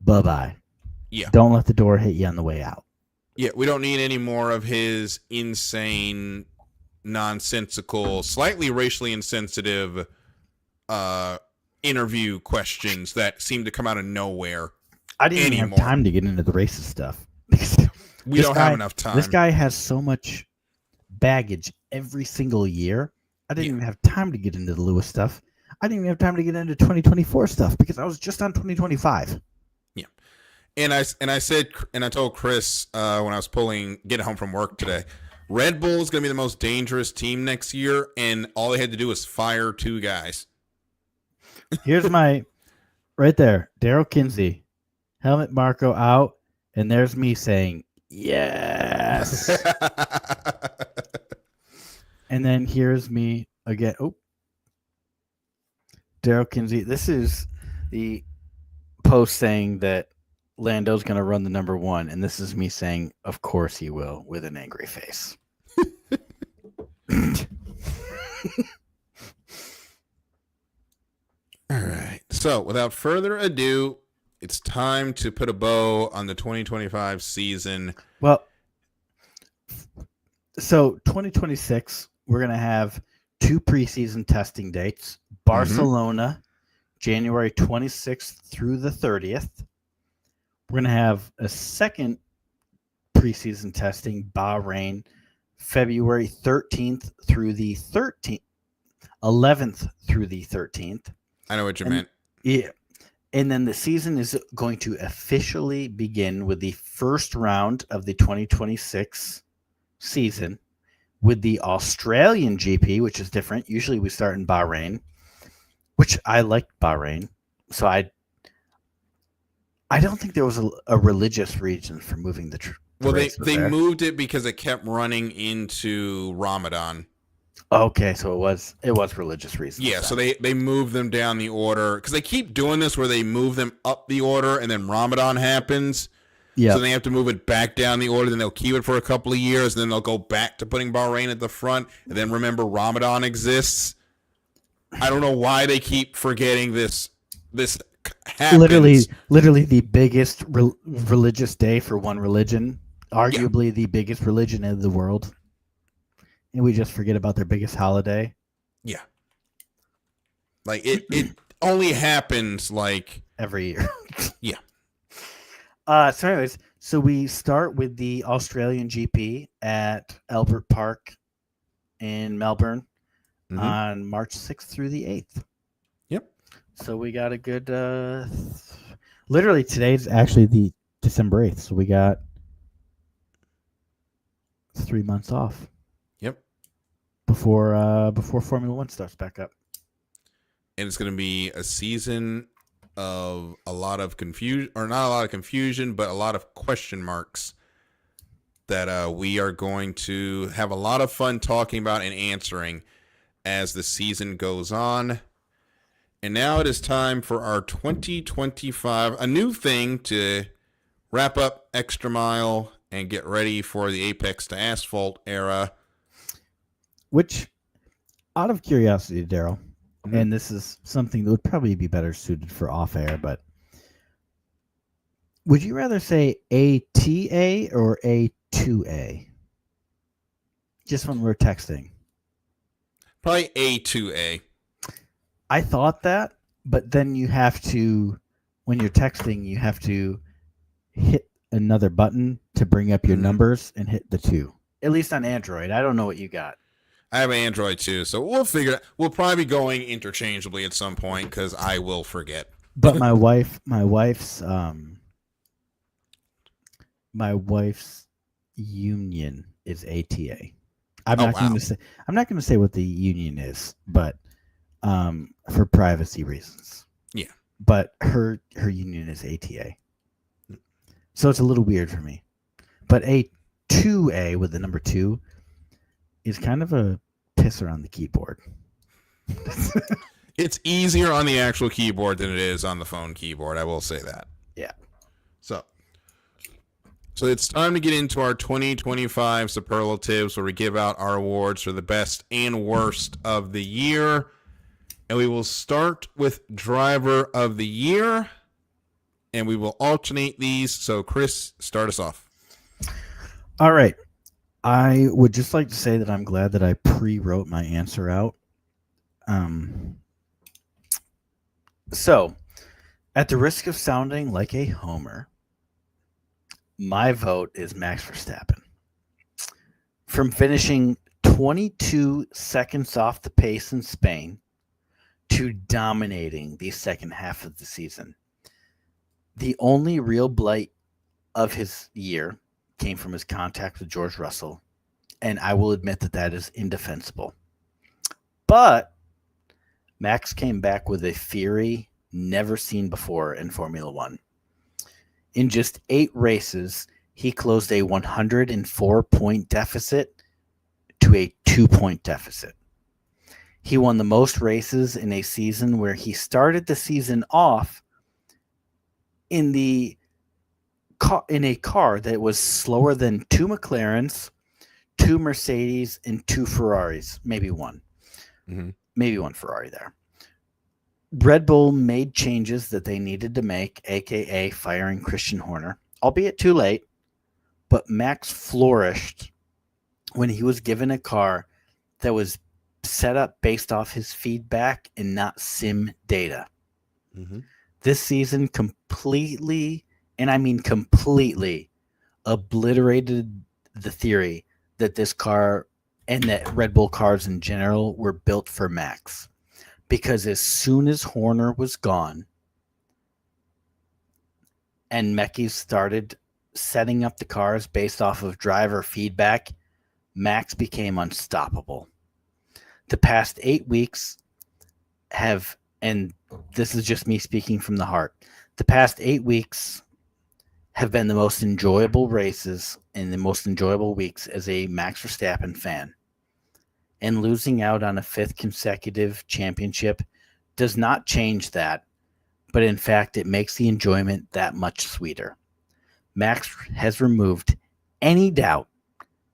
Bye-bye. Yeah. Don't let the door hit you on the way out. Yeah, we don't need any more of his insane, nonsensical, slightly racially insensitive interview questions that seem to come out of nowhere. I didn't even have time to get into the racist stuff. We don't have enough time. This guy has so much baggage every single year. I didn't even have time to get into the Lewis stuff. I didn't even have time to get into 2024 stuff because I was just on 2025. Yeah. And I said, and I told Chris when I was getting home from work today, Red Bull is going to be the most dangerous team next year, and all they had to do was fire 2 guys. Here's my, right there, Darryl Kinsey, Helmut Marko out, and there's me saying, yes. And then here's me again. Oh, Darryl Kinsey. This is the post saying that Lando's going to run the number 1, and this is me saying, of course he will, with an angry face. All right. So, without further ado, it's time to put a bow on the 2025 season. Well, so 2026, we're going to have 2 preseason testing dates. Barcelona, January 26th through the 30th. We're going to have a second preseason testing, Bahrain, February 13th through the 11th through the 13th. I know what you meant. Yeah. And then the season is going to officially begin with the first round of the 2026 season with the Australian GP, which is different. Usually we start in Bahrain, which I liked Bahrain. So I don't think there was a religious reason for moving the well, they moved it because it kept running into Ramadan. Okay, so it was religious reasons. Yeah, so they moved them down the order because they keep doing this where they move them up the order and then Ramadan happens. Yeah. So they have to move it back down the order, then they'll keep it for a couple of years, and then they'll go back to putting Bahrain at the front, and then remember Ramadan exists. I don't know why they keep forgetting this happens. Literally the biggest religious day for one religion, arguably the biggest religion in the world. And we just forget about their biggest holiday. Yeah. Like it only happens like every year. Yeah. So anyways, so we start with the Australian GP at Albert Park in Melbourne on March 6th through the 8th. Yep. So we got a good literally today's actually the December 8th, so we got 3 months off. Yep. Before Formula 1 starts back up. And it's going to be a season of a lot of confusion, or not a lot of confusion, but a lot of question marks that we are going to have a lot of fun talking about and answering as the season goes on. And now it is time for our 2025, a new thing to wrap up Extra Mile and get ready for the Apex to Asphalt era. Which, out of curiosity, Darryl, and this is something that would probably be better suited for off-air, but would you rather say ATA or A2A? Just when we're texting. Probably A2A. I thought that, but then you have to, when you're texting, you have to hit another button to bring up your numbers and hit the 2. at least on Android. I don't know what you got. I have an Android too, so we'll figure it. We'll probably be going interchangeably at some point because I will forget. But my wife's union is ATA. I'm not going to say what the union is, but for privacy reasons. Yeah. But her union is ATA. So it's a little weird for me. But A2A with the number 2 is kind of a pisser on the keyboard. It's easier on the actual keyboard than it is on the phone keyboard. I will say that. Yeah. So it's time to get into our 2025 superlatives, where we give out our awards for the best and worst of the year. And we will start with driver of the year, and we will alternate these. So Chris, start us off. All right. I would just like to say that I'm glad that I pre-wrote my answer out. So, at the risk of sounding like a homer, my vote is Max Verstappen. From finishing 22 seconds off the pace in Spain to dominating the second half of the season, the only real blight of his year came from his contact with George Russell, and I will admit that is indefensible. But Max came back with a fury never seen before in Formula One. In just 8 races, he closed a 104-point deficit to a 2-point deficit. He won the most races in a season where he started the season off in a car that was slower than 2 McLarens, 2 Mercedes, and 2 Ferraris. Maybe one. Mm-hmm. Maybe one Ferrari there. Red Bull made changes that they needed to make, a.k.a. firing Christian Horner, albeit too late. But Max flourished when he was given a car that was set up based off his feedback and not sim data. Mm-hmm. This season completely, and I mean completely, obliterated the theory that this car and that Red Bull cars in general were built for Max. Because as soon as Horner was gone and Mechie started setting up the cars based off of driver feedback, Max became unstoppable. The past 8 weeks have, and this is just me speaking from the heart, the past 8 weeks have been the most enjoyable races and the most enjoyable weeks as a Max Verstappen fan. And losing out on a 5th consecutive championship does not change that, but in fact, it makes the enjoyment that much sweeter. Max has removed any doubt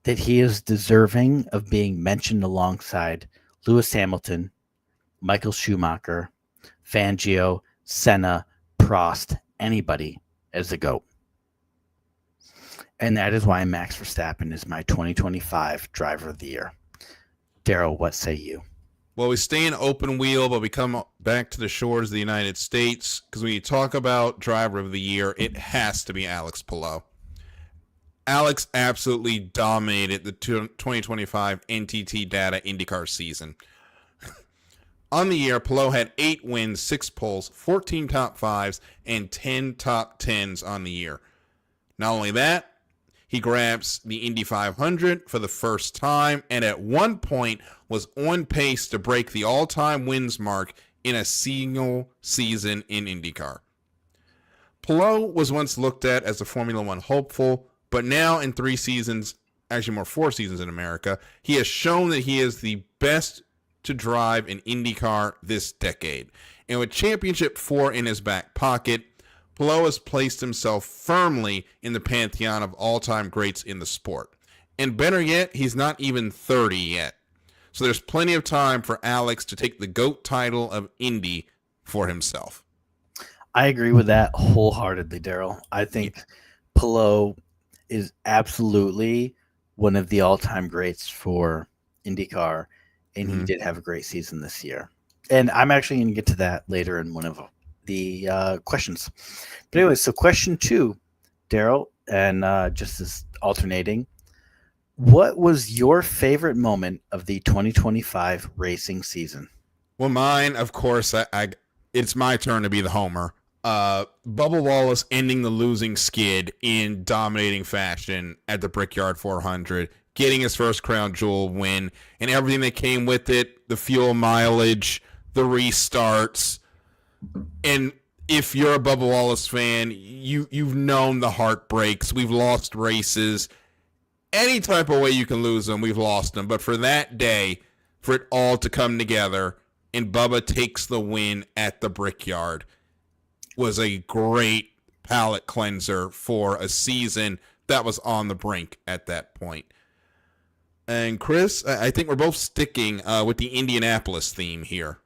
that he is deserving of being mentioned alongside Lewis Hamilton, Michael Schumacher, Fangio, Senna, Prost, anybody as the GOAT. And that is why Max Verstappen is my 2025 Driver of the Year. Darryl, what say you? Well, we stay in open wheel, but we come back to the shores of the United States, because when you talk about Driver of the Year, it has to be Alex Palou. Alex absolutely dominated the 2025 NTT Data IndyCar season. On the year, Palou had 8 wins, 6 poles, 14 top 5s, and 10 top 10s on the year. Not only that, he grabs the Indy 500 for the first time, and at one point was on pace to break the all-time wins mark in a single season in IndyCar. Palou was once looked at as a Formula One hopeful, but now in 3 seasons, actually more 4 seasons in America, he has shown that he is the best to drive in IndyCar this decade. And with Championship 4 in his back pocket, Palou has placed himself firmly in the pantheon of all-time greats in the sport. And better yet, he's not even 30 yet. So there's plenty of time for Alex to take the GOAT title of Indy for himself. I agree with that wholeheartedly, Darryl. I think Palou is absolutely one of the all-time greats for IndyCar, and he did have a great season this year. And I'm actually going to get to that later in one of the questions. But anyway, so question 2, Darryl, and just as alternating, What was your favorite moment of the 2025 racing season? Well, mine, of course, it's my turn to be the homer. Bubba Wallace ending the losing skid in dominating fashion at the Brickyard 400, getting his first crown jewel win, and everything that came with it, the fuel mileage, the restarts. And if you're a Bubba Wallace fan, you've known the heartbreaks. We've lost races. Any type of way you can lose them, we've lost them. But for that day, for it all to come together, and Bubba takes the win at the Brickyard, was a great palate cleanser for a season that was on the brink at that point. And Chris, I think we're both sticking with the Indianapolis theme here.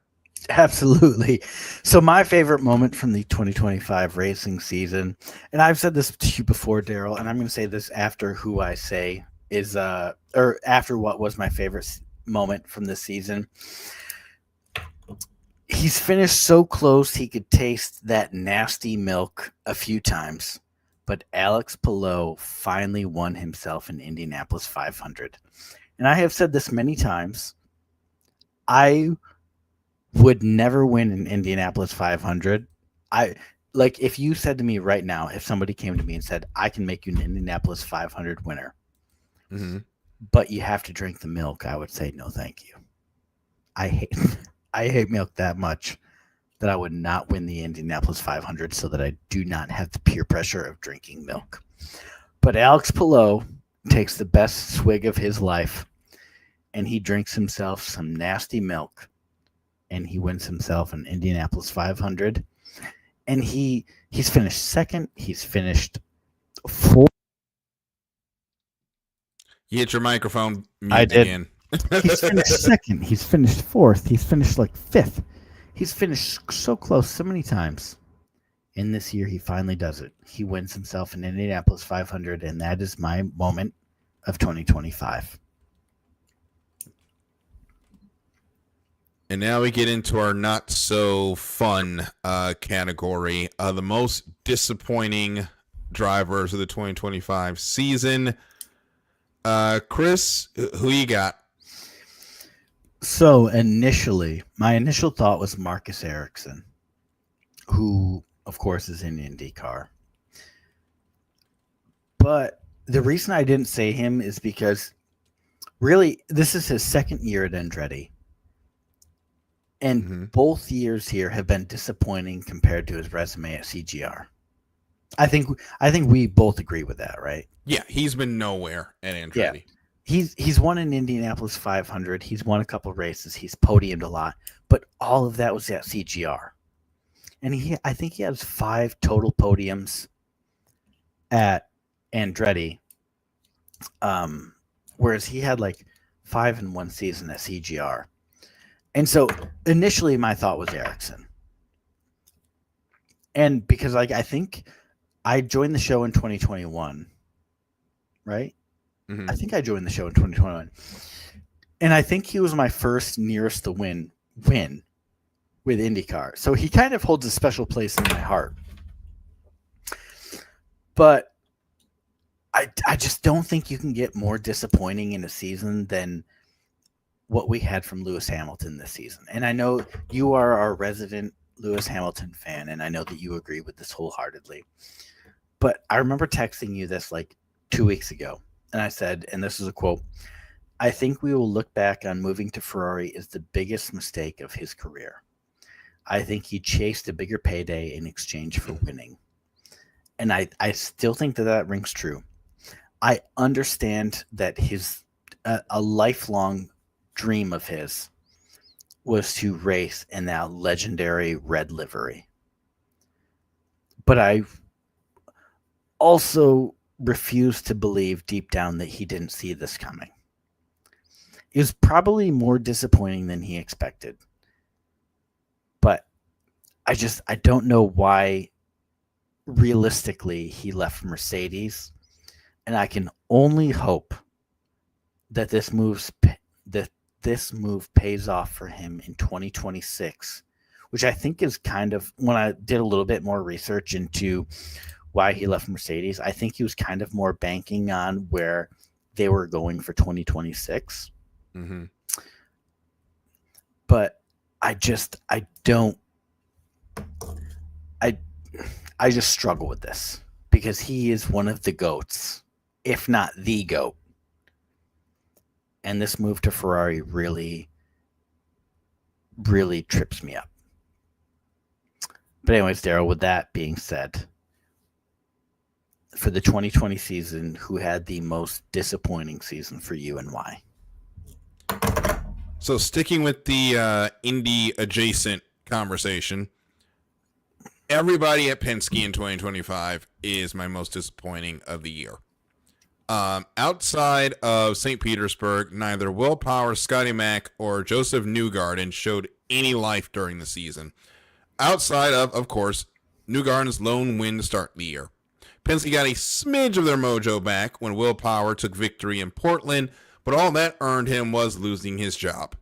Absolutely. So my favorite moment from the 2025 racing season, and I've said this to you before, Darryl, and I'm going to say this after who I say is, or after what was my favorite moment from this season. He's finished so close he could taste that nasty milk a few times, but Alex Palou finally won himself an Indianapolis 500. And I have said this many times. I would never win an Indianapolis 500. If you said to me right now, if somebody came to me and said, I can make you an Indianapolis 500 winner, but you have to drink the milk, I would say, no, thank you. I hate milk that much that I would not win the Indianapolis 500 so that I do not have the peer pressure of drinking milk. But Alex Palou takes the best swig of his life, and he drinks himself some nasty milk, and he wins himself an Indianapolis 500. And he's finished second. He's finished fourth. You hit your microphone mute I did. again. He's finished second. He's finished fourth. He's finished like fifth. He's finished so close so many times. And this year he finally does it. He wins himself an Indianapolis 500, and that is my moment of 2025. And now we get into our not so fun category. The most disappointing drivers of the 2025 season. Chris, who you got? So initially, my initial thought was Marcus Ericsson, who, of course, is in IndyCar. But the reason I didn't say him is because, really, this is his second year at Andretti. And both years here have been disappointing compared to his resume at CGR. I think we both agree with that, right? Yeah, he's been nowhere at Andretti. Yeah. He's won an Indianapolis 500. He's won a couple races. He's podiumed a lot, but all of that was at CGR. And I think he has 5 total podiums at Andretti, whereas he had like 5 in one season at CGR. And so initially my thought was Ericsson. And because I think I joined the show in 2021, right? I think I joined the show in 2021. And I think he was my first nearest to win with IndyCar. So he kind of holds a special place in my heart. But I just don't think you can get more disappointing in a season than what we had from Lewis Hamilton this season. And I know you are our resident Lewis Hamilton fan, and I know that you agree with this wholeheartedly. But I remember texting you this like 2 weeks ago, and I said, and this is a quote, I think we will look back on moving to Ferrari as the biggest mistake of his career. I think he chased a bigger payday in exchange for winning. And I still think that rings true. I understand that his a lifelong dream of his was to race in that legendary red livery. But I also refuse to believe deep down that he didn't see this coming. It was probably more disappointing than he expected. But I don't know why realistically he left Mercedes. And I can only hope that this move pays off for him in 2026, which I think is kind of, when I did a little bit more research into why he left Mercedes, I think he was kind of more banking on where they were going for 2026. Mm-hmm. But I just struggle with this because he is one of the GOATs, if not the GOAT. And this move to Ferrari really, really trips me up. But anyways, Darryl, with that being said, for the 2020 season, who had the most disappointing season for you and why? So sticking with the Indy adjacent conversation, everybody at Penske in 2025 is my most disappointing of the year. Outside of St. Petersburg, neither Will Power, Scotty Mack, or Joseph Newgarden showed any life during the season. Outside of course, Newgarden's lone win to start the year. Penske got a smidge of their mojo back when Will Power took victory in Portland, but all that earned him was losing his job.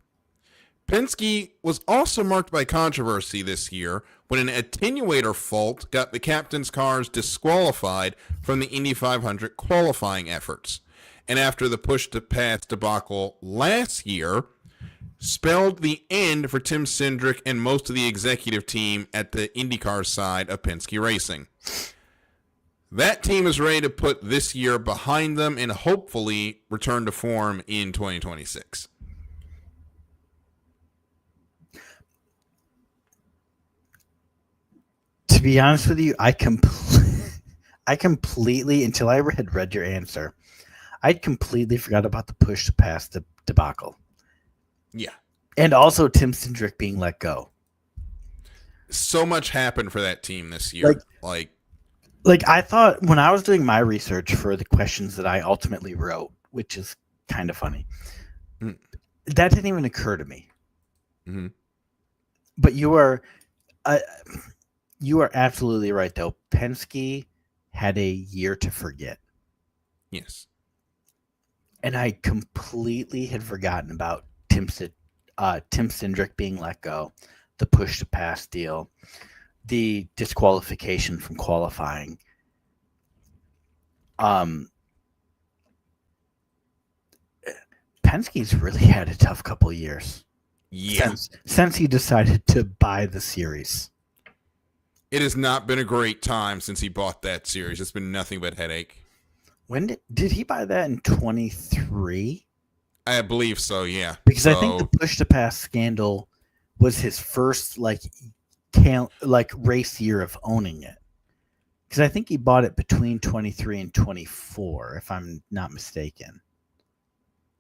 Penske was also marked by controversy this year when an attenuator fault got the captain's cars disqualified from the Indy 500 qualifying efforts. And after the push-to-pass debacle last year, spelled the end for Tim Cindric and most of the executive team at the IndyCar side of Penske Racing. That team is ready to put this year behind them and hopefully return to form in 2026. To be honest with you, I completely, until I had read your answer, I'd completely forgot about the push to pass debacle. Yeah. And also Tim Cindric being let go. So much happened for that team this year. Like I thought when I was doing my research for the questions that I ultimately wrote, which is kind of funny, that didn't even occur to me. Mm-hmm. But you are absolutely right, though. Penske had a year to forget. Yes. And I completely had forgotten about Tim Cindric being let go, the push-to-pass deal, the disqualification from qualifying. Penske's really had a tough couple of years. Yeah. Since he decided to buy the series. It has not been a great time since he bought that series. It's been nothing but headache. When did he buy that in 23? I believe so, yeah. Because I think the push to pass scandal was his first race year of owning it. Because I think he bought it between 23 and 24, if I'm not mistaken.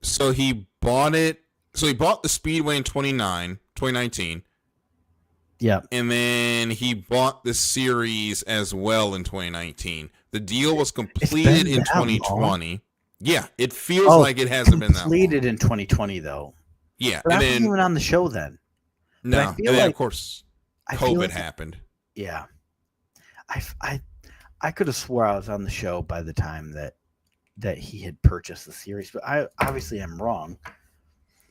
So he bought it. So he bought the Speedway in 2019. Yeah. And then he bought the series as well in 2019. The deal was completed in 2020. Long. Yeah, it feels like it hasn't been that long. Completed in 2020, though. Yeah. But I wasn't even on the show then. No. And then, of course, COVID happened. Yeah. I could have swore I was on the show by the time that he had purchased the series, but I obviously am wrong.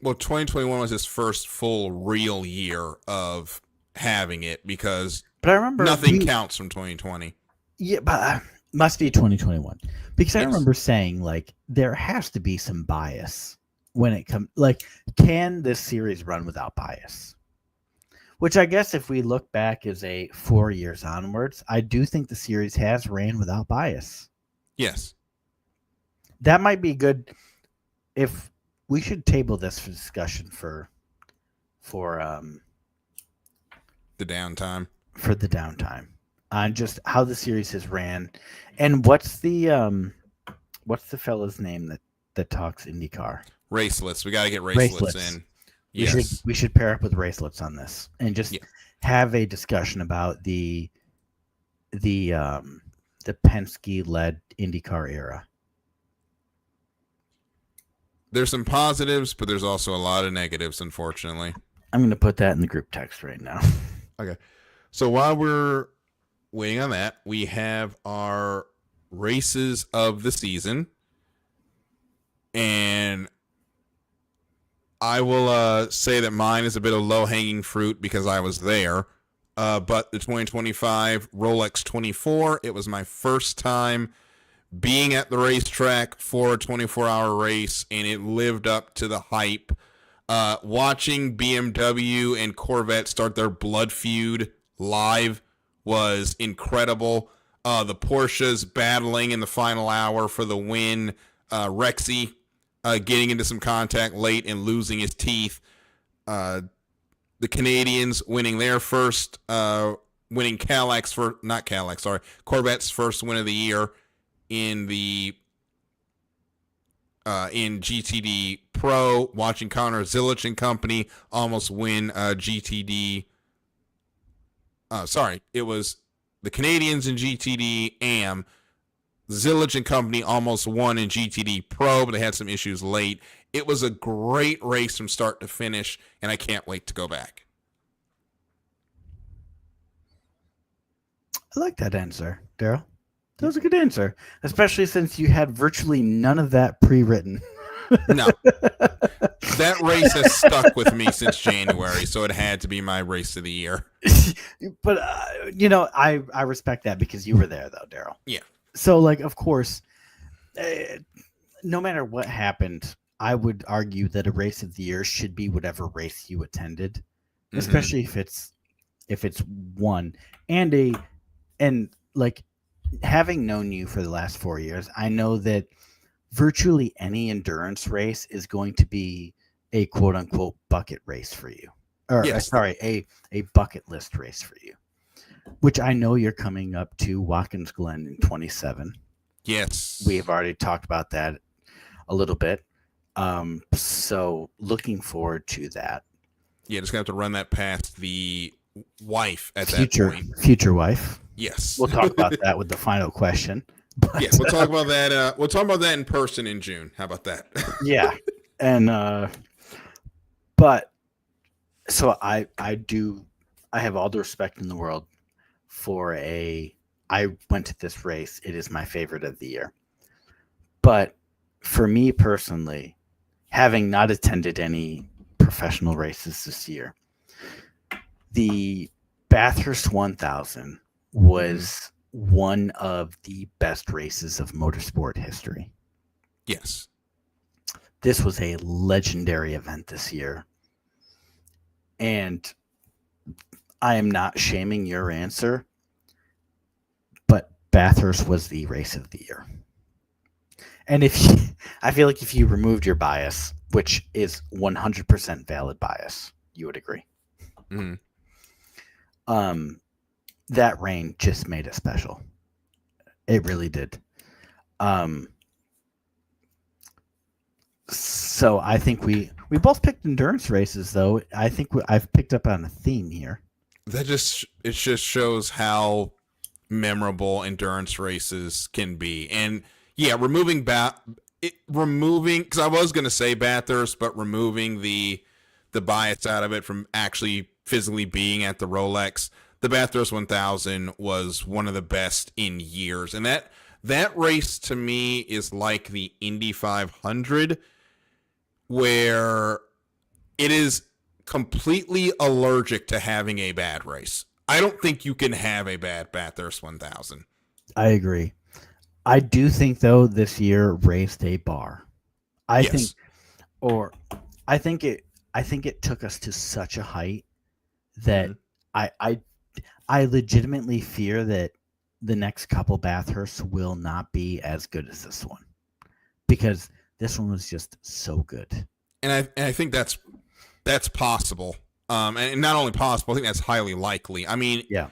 Well, 2021 was his first full real year of having it because but I remember nothing counts from 2020. Yeah, but must be 2021 because I remember saying there has to be some bias when it comes. Can this series run without bias? Which I guess if we look back as 4 years onwards, I do think the series has ran without bias. Yes, that might be good. If we should table this for discussion for the downtime. For the downtime on just how the series has ran, and what's the fella's name that talks IndyCar? Racelets. We got to get Racelets in. Yes. We should pair up with Racelets on this and just have a discussion about the Penske led IndyCar era. There's some positives, but there's also a lot of negatives, unfortunately. I'm going to put that in the group text right now. Okay. So while we're waiting on that, we have our races of the season. And I will say that mine is a bit of low-hanging fruit because I was there. But the 2025 Rolex 24, it was my first time being at the racetrack for a 24-hour race, and it lived up to the hype. Watching BMW and Corvette start their blood feud live was incredible. The Porsches battling in the final hour for the win. Rexy getting into some contact late and losing his teeth. The Canadians winning their first, winning Corvette's first win of the year in the in GTD Pro. Watching Connor Zilich and company almost win GTD. It was the Canadians in GTD AM. Zilich and company almost won in GTD Pro, but they had some issues late. It was a great race from start to finish, and I can't wait to go back. I like that answer, Darryl. That was a good answer, especially since you had virtually none of that pre-written. No. That race has stuck with me since January, so it had to be my race of the year. But, I respect that because you were there, though, Darryl. Yeah. So, like, of course, no matter what happened, I would argue that a race of the year should be whatever race you attended, especially if it's one. And like, having known you for the last 4 years, I know that virtually any endurance race is going to be a quote unquote bucket race for you. Or yes. A bucket list race for you. Which I know you're coming up to Watkins Glen in 27. Yes. We've already talked about that a little bit. So looking forward to that. Yeah, just gonna have to run that past the wife at that point. Future wife. Yes. We'll talk about that with the final question. But, yeah, we'll talk about that. We'll talk about that in person in June. How about that? Yeah. And but so I have all the respect in the world for I went to this race. It is my favorite of the year. But for me personally, having not attended any professional races this year, the Bathurst 1000 was one of the best races of motorsport history. Yes. This was a legendary event this year. And I am not shaming your answer, but Bathurst was the race of the year. And I feel like if you removed your bias, which is 100% valid bias, you would agree. Mm-hmm. That rain just made it special. It really did. So I think we both picked endurance races, though. I think I've picked up on a theme here. It just shows how memorable endurance races can be. And yeah, removing because I was going to say Bathurst, but removing the bias out of it from actually physically being at the Rolex, the Bathurst 1000 was one of the best in years. And that race to me is like the Indy 500, where it is completely allergic to having a bad race. I don't think you can have a bad Bathurst 1000. I agree. I do think, though, this year raised a bar. I think it took us to such a height that I legitimately fear that the next couple Bathursts will not be as good as this one, because this one was just so good. And I think that's possible. And not only possible, I think that's highly likely. I mean, yeah.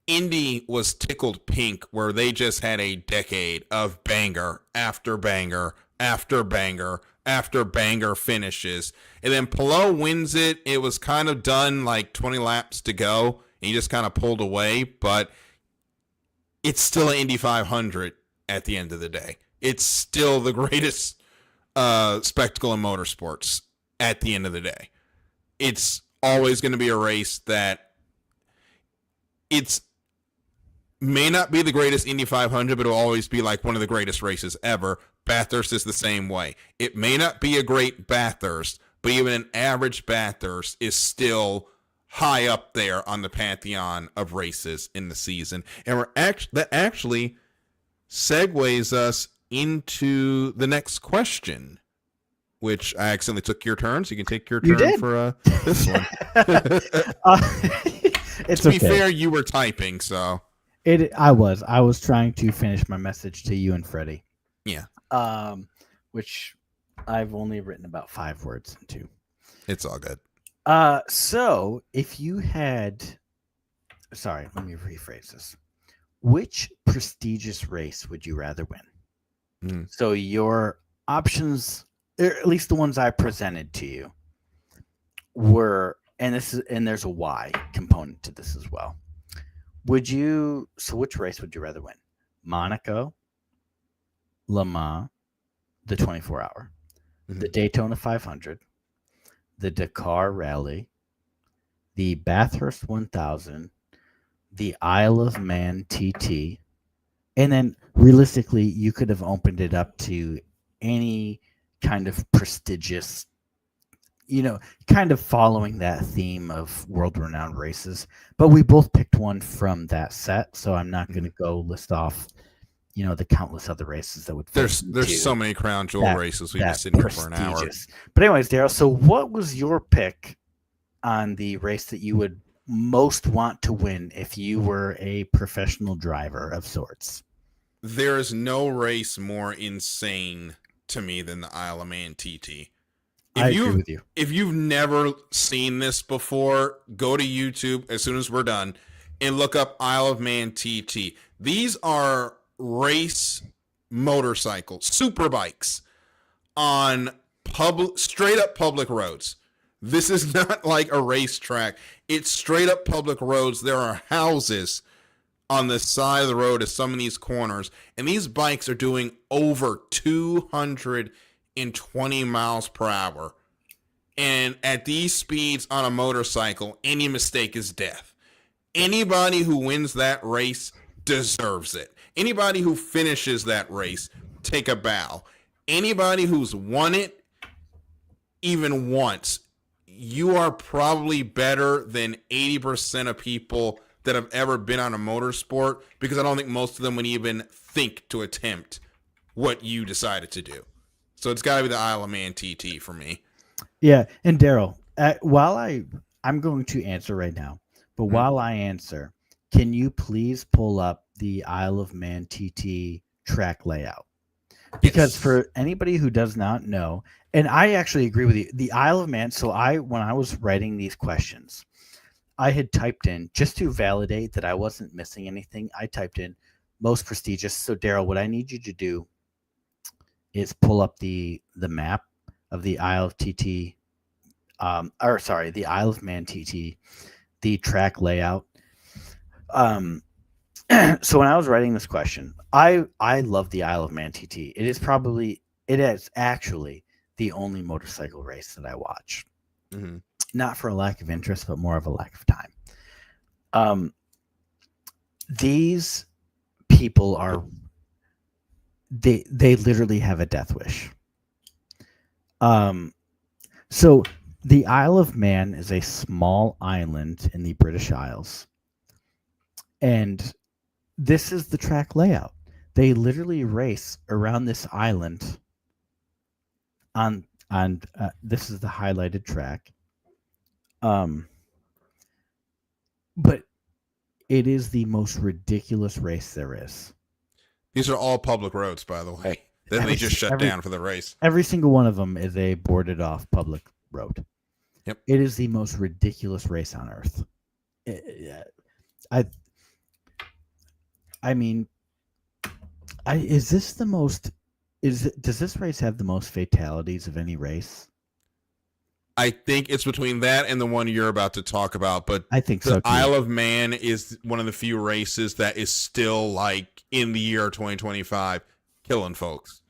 Indy was tickled pink, where they just had a decade of banger after banger after banger after banger finishes. And then Palou wins it. It was kind of done like 20 laps to go, and he just kind of pulled away. But it's still an Indy 500 at the end of the day. It's still the greatest spectacle in motorsports at the end of the day. It's always going to be a race that it's may not be the greatest Indy 500, but it'll always be like one of the greatest races ever. Bathurst is the same way. It may not be a great Bathurst, but even an average Bathurst is still high up there on the pantheon of races in the season. And actually segues us into the next question, which I accidentally took your turn, so you can take your You turn did. for this one. It's To be okay. fair, you were typing, so I was trying to finish my message to you and Freddie. yeah, Which I've only written about 5 words into. it's all good. So if you had, sorry, let me rephrase this. Which prestigious race would you rather win? So your options, or at least the ones I presented to you, were, and there's a why component to this as well. So which race would you rather win? Monaco, Le Mans, the 24-hour, the Daytona 500, the Dakar Rally, the Bathurst 1000, the Isle of Man TT, and then realistically, you could have opened it up to any kind of prestigious, kind of following that theme of world-renowned races. But we both picked one from that set, so I'm not going to go list off, the countless other races that would. There's so many crown jewel races we've been sitting here for an hour. But anyways, Darryl, so what was your pick on the race that you would most want to win if you were a professional driver of sorts? There is no race more insane to me than the Isle of Man TT. I agree with you. If you've never seen this before, go to YouTube as soon as we're done and look up Isle of Man TT. These are race motorcycles, super bikes on straight up public roads. This is not like a racetrack. It's straight up public roads. There are houses on the side of the road at some of these corners, and these bikes are doing over 220 miles per hour. And at these speeds on a motorcycle, any mistake is death. Anybody who wins that race deserves it. Anybody who finishes that race, take a bow. Anybody who's won it even once, you are probably better than 80% of people that have ever been on a motorsport, because I don't think most of them would even think to attempt what you decided to do. So it's got to be the Isle of Man TT for me. Yeah, and Darryl, while I'm going to answer right now, but while I answer, can you please pull up the Isle of Man TT track layout? Because for anybody who does not know, and I actually agree with you, the Isle of Man. So when I was writing these questions, I had typed in, just to validate that I wasn't missing anything, I typed in most prestigious. So Darryl, what I need you to do is pull up the map of the Isle of TT, the Isle of Man TT, the track layout. So when I was writing this question, I love the Isle of Man TT. It is actually the only motorcycle race that I watch. Mm-hmm. Not for a lack of interest, but more of a lack of time. These people are, they literally have a death wish. So the Isle of Man is a small island in the British Isles. And this is the track layout. They literally race around this island on this is the highlighted track. But it is the most ridiculous race there is. These are all public roads, by the way. Then they just shut down for the race. Every single one of them is a boarded off public road. Yep. It is the most ridiculous race on earth. Does this race have the most fatalities of any race? I think it's between that and the one you're about to talk about, but I think so too. The Isle of Man is one of the few races that is still, like, in the year 2025, killing folks.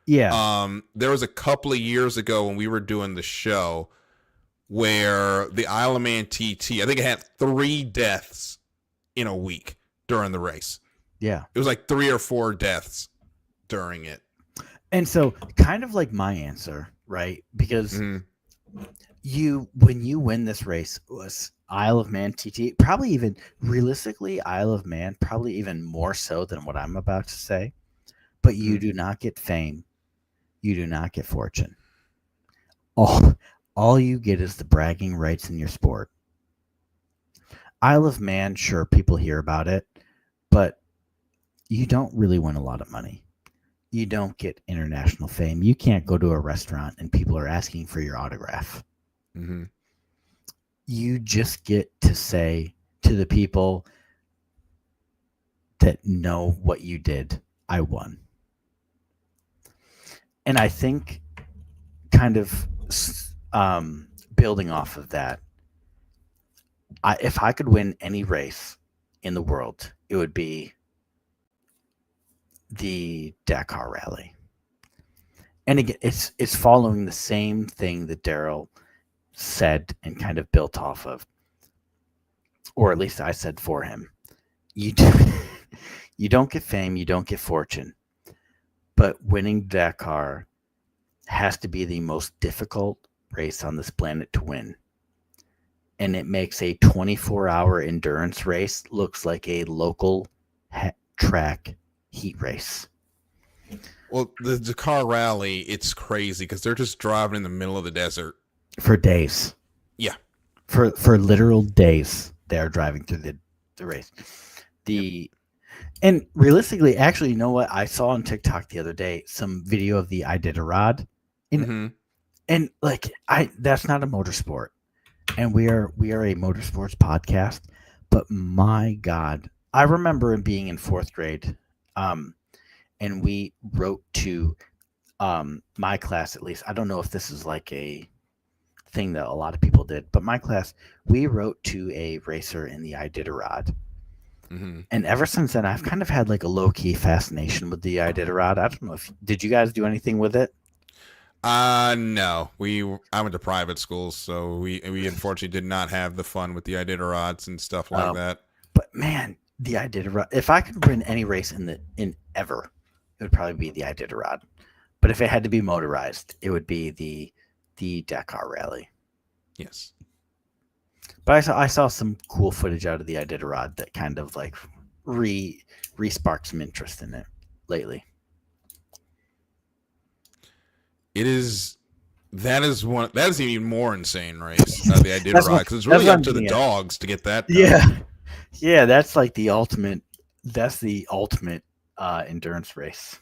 Yeah. There was a couple of years ago when we were doing the show where the Isle of Man TT, I think it had 3 deaths in a week during the race. Yeah. It was like 3 or 4 deaths during it. And so kind of like my answer, right? Because when you win this race, was Isle of Man TT, probably even realistically Isle of Man, probably even more so than what I'm about to say. but you do not get fame. You do not get fortune. All you get is the bragging rights in your sport. Isle of Man, sure, people hear about it, but you don't really win a lot of money. You don't get international fame. You can't go to a restaurant and people are asking for your autograph. Mm-hmm. You just get to say to the people that know what you did, I won. And I think kind of building off of that, if I could win any race in the world, it would be the Dakar Rally. And again, it's following the same thing that Darryl said and kind of built off of, or at least I said for him. You don't get fame, you don't get fortune, but winning Dakar has to be the most difficult race on this planet to win. And it makes a 24-hour endurance race looks like a local track heat race. Well, the Dakar Rally, it's crazy because they're just driving in the middle of the desert. For days. Yeah. For literal days, they're driving through the race. And realistically, actually, you know what? I saw on TikTok the other day some video of the Iditarod. And like that's not a motorsport. And we are a motorsports podcast. But my God, I remember being in fourth grade. And we wrote to my class, at least. I don't know if this is like a thing that a lot of people did, but my class, we wrote to a racer in the Iditarod. Mm-hmm. And ever since then, I've kind of had like a low-key fascination with the Iditarod. I don't know did you guys do anything with it? No. I went to private schools, so we unfortunately did not have the fun with the Iditarods and stuff like that. But man, the Iditarod, if I could win any race in ever, it would probably be the Iditarod. But if it had to be motorized, it would be the Dakar Rally. Yes. But I saw some cool footage out of the Iditarod that kind of like re-sparked some interest in it lately. That is an even more insane race, the Iditarod, because it's really up to the dogs to get that done. Yeah, that's like the ultimate. That's the ultimate endurance race.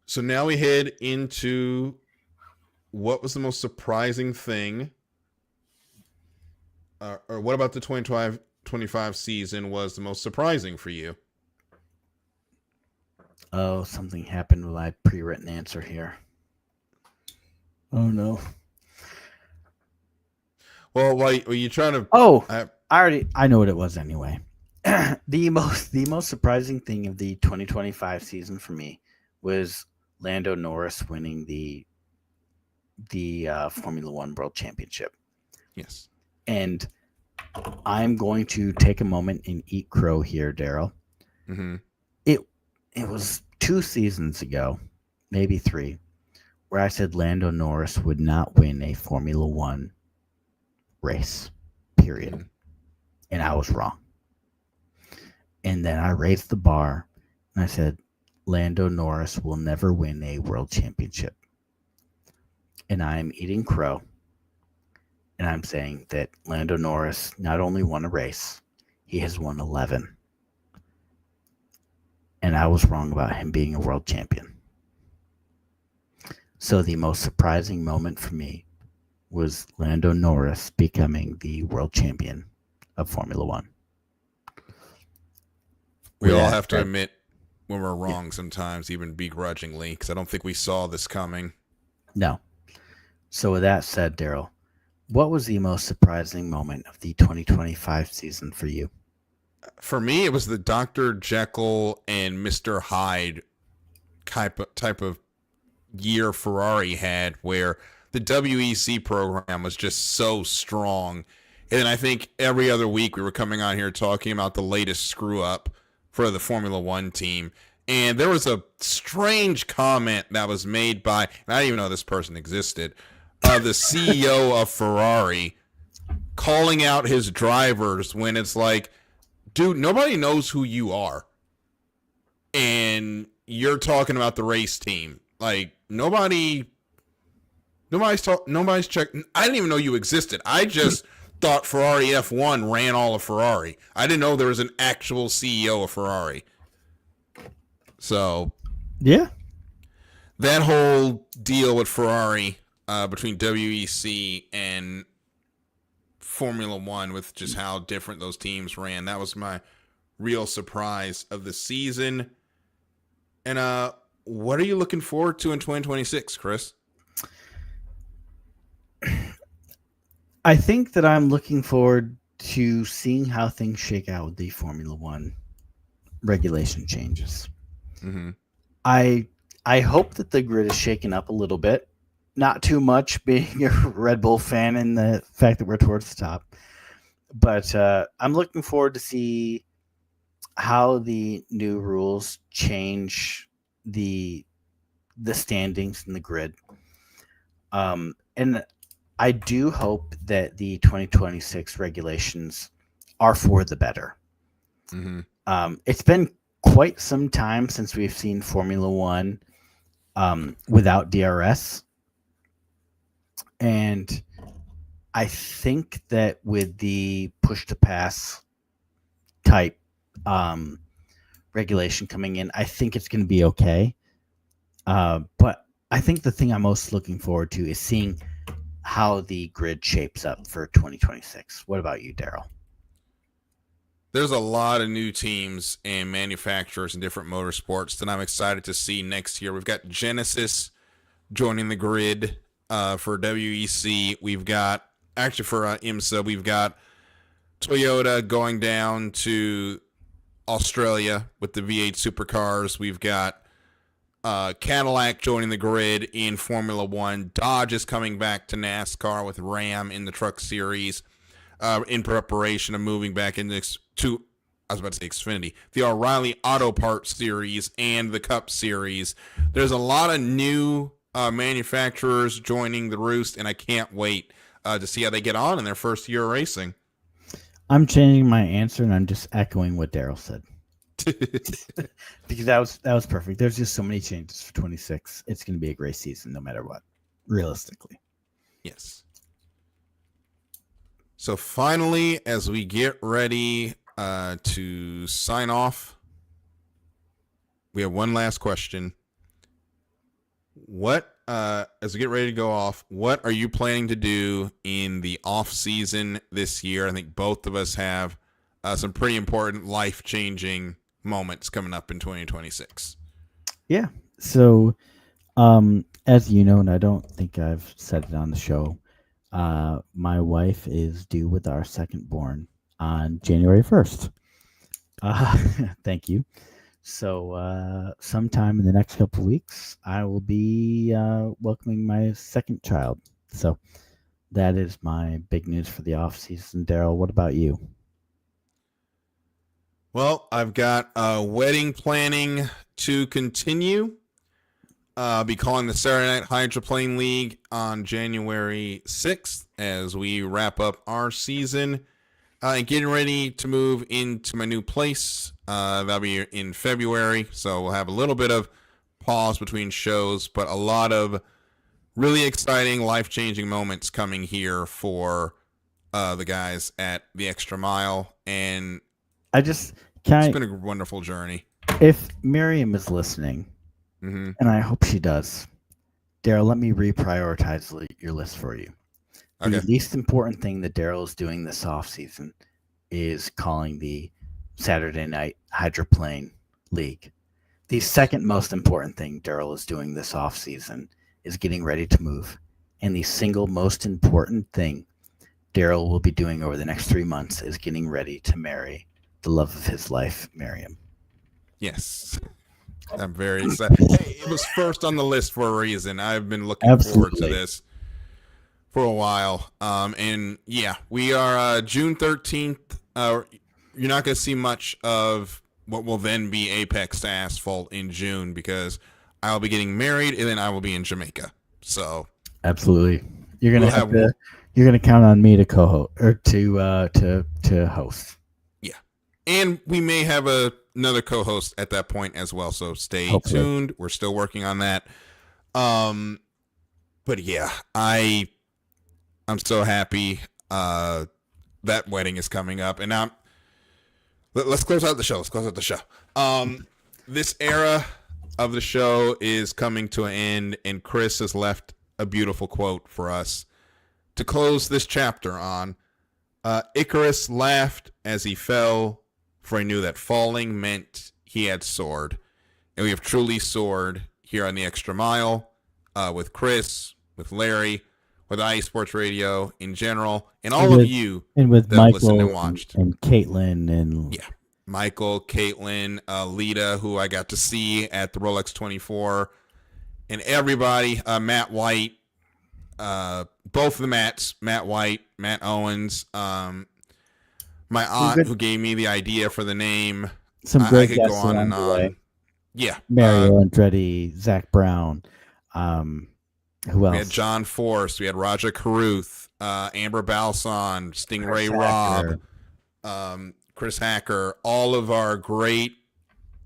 So now we head into what was the most surprising thing, or what about the 2025 season was the most surprising for you? Oh, something happened with my pre-written answer here. Oh no. Well, while you trying to? Oh, I know what it was anyway. The most surprising thing of the 2025 season for me was Lando Norris winning the Formula One World Championship. Yes. And I'm going to take a moment and eat crow here, Darryl. Mm-hmm. It was 2 seasons ago, maybe 3, where I said Lando Norris would not win a Formula One race, period. Mm-hmm. And I was wrong. And then I raised the bar and I said, Lando Norris will never win a world championship. And I'm eating crow. And I'm saying that Lando Norris not only won a race, he has won 11. And I was wrong about him being a world champion. So the most surprising moment for me was Lando Norris becoming the world champion of Formula One. We all have to admit when we're wrong sometimes, even begrudgingly, because I don't think we saw this coming. No. So with that said, Darryl, what was the most surprising moment of the 2025 season for you? For me, it was the Dr. Jekyll and Mr. Hyde type of year Ferrari had, where the WEC program was just so strong. And I think every other week we were coming on here talking about the latest screw up for the Formula One team. And there was a strange comment that was made by, and I didn't even know this person existed, the CEO of Ferrari calling out his drivers when it's like, dude, nobody knows who you are. and you're talking about the race team. Like nobody's checking. I didn't even know you existed. I just thought Ferrari F1 ran all of Ferrari. I didn't know there was an actual CEO of Ferrari. So Yeah. that whole deal with Ferrari between WEC and Formula One, with just how different those teams ran, that was my real surprise of the season. And what are you looking forward to in 2026, Chris? I think that I'm looking forward to seeing how things shake out with the Formula One regulation changes. Mm-hmm. I hope that the grid is shaken up a little bit. Not too much, being a Red Bull fan and the fact that we're towards the top. But I'm looking forward to see how the new rules change the standings in the grid. And I do hope that the 2026 regulations are for the better. Mm-hmm. It's been quite some time since we've seen Formula One without DRS. And I think that with the push to pass type regulation coming in, I think it's going to be okay. But I think the thing I'm most looking forward to is seeing how the grid shapes up for 2026. What about you, Darryl? There's a lot of new teams and manufacturers in different motorsports that I'm excited to see next year. We've got Genesis joining the grid for WEC. We've got, actually for IMSA, we've got Toyota going down to Australia with the V8 supercars. We've got Cadillac joining the grid in Formula One. Dodge is coming back to NASCAR with Ram in the Truck Series in preparation of moving back into I was about to say Xfinity, the O'Reilly Auto Parts Series and the Cup Series. There's a lot of new manufacturers joining the roost, and I can't wait to see how they get on in their first year of racing. I'm changing my answer, and I'm just echoing what Darryl said. Because that was perfect. There's just so many changes for 26. It's going to be a great season no matter what, realistically. Yes. So finally, as we get ready to sign off, we have one last question. What, as we get ready to go off, what are you planning to do in the off season this year? I think both of us have some pretty important life-changing moments coming up in 2026. Yeah. So, as you know, and I don't think I've said it on the show, my wife is due with our second born on January 1st. Thank you. So, sometime in the next couple of weeks, I will be welcoming my second child. So, that is my big news for the off season. Darryl, what about you? Well, I've got wedding planning to continue. I'll be calling the Saturday Night Hydroplane League on January 6th as we wrap up our season. And getting ready to move into my new place. That'll be in February, so we'll have a little bit of pause between shows, but a lot of really exciting, life-changing moments coming here for the guys at the Extra Mile. And it's been a wonderful journey. If Miriam is listening, mm-hmm. and I hope she does, Darryl, let me reprioritize your list for you. The least important thing that Darryl is doing this offseason is calling the Saturday Night Hydroplane League. The second most important thing Darryl is doing this offseason is getting ready to move. And the single most important thing Darryl will be doing over the next 3 months is getting ready to marry the love of his life, Miriam. Yes. I'm very excited. Hey, it was first on the list for a reason. I've been looking forward to this for a while. And yeah, we are June 13th. You're not going to see much of what will then be Apex to Asphalt in June because I'll be getting married and then I will be in Jamaica. So absolutely, you're gonna count on me to co-host or to host. Yeah, and we may have a another co-host at that point as well. So stay Hopefully. tuned. We're still working on that. But yeah, I'm so happy that wedding is coming up, and now let's close out the show. This era of the show is coming to an end, and Chris has left a beautiful quote for us to close this chapter on. Icarus laughed as he fell, for he knew that falling meant he had soared. And we have truly soared here on the Extra Mile with Chris, with Larry, with IE Sports Radio in general, and all of you and with that Michael listened and watched. and Caitlin and Yeah. Michael, Caitlin, Lita, who I got to see at the Rolex 24, and everybody, Matt White, both of the Matts, Matt White, Matt Owens, my aunt who gave me the idea for the name. some I great could go guests on along and the on. way. Yeah. Mario Andretti, Zach Brown. Who else? We had John Force, we had Raja Caruth, Amber Balson, Stingray Chris Robb, Hacker. Chris Hacker, all of our great.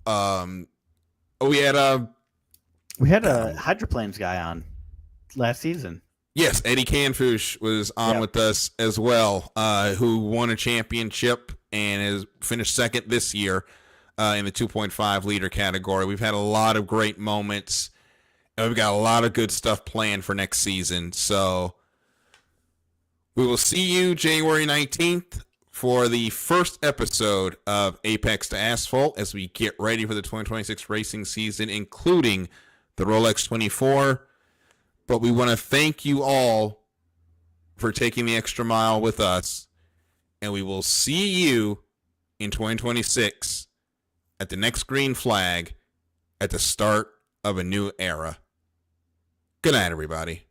We had a hydroplanes guy on last season. Yes, Eddie Canfush was on with us as well, who won a championship and has finished second this year in the 2.5 liter category. We've had a lot of great moments, and we've got a lot of good stuff planned for next season. So we will see you January 19th for the first episode of Apex to Asphalt as we get ready for the 2026 racing season, including the Rolex 24. But we want to thank you all for taking the extra mile with us. And we will see you in 2026 at the next green flag at the start of a new era. Good night, everybody.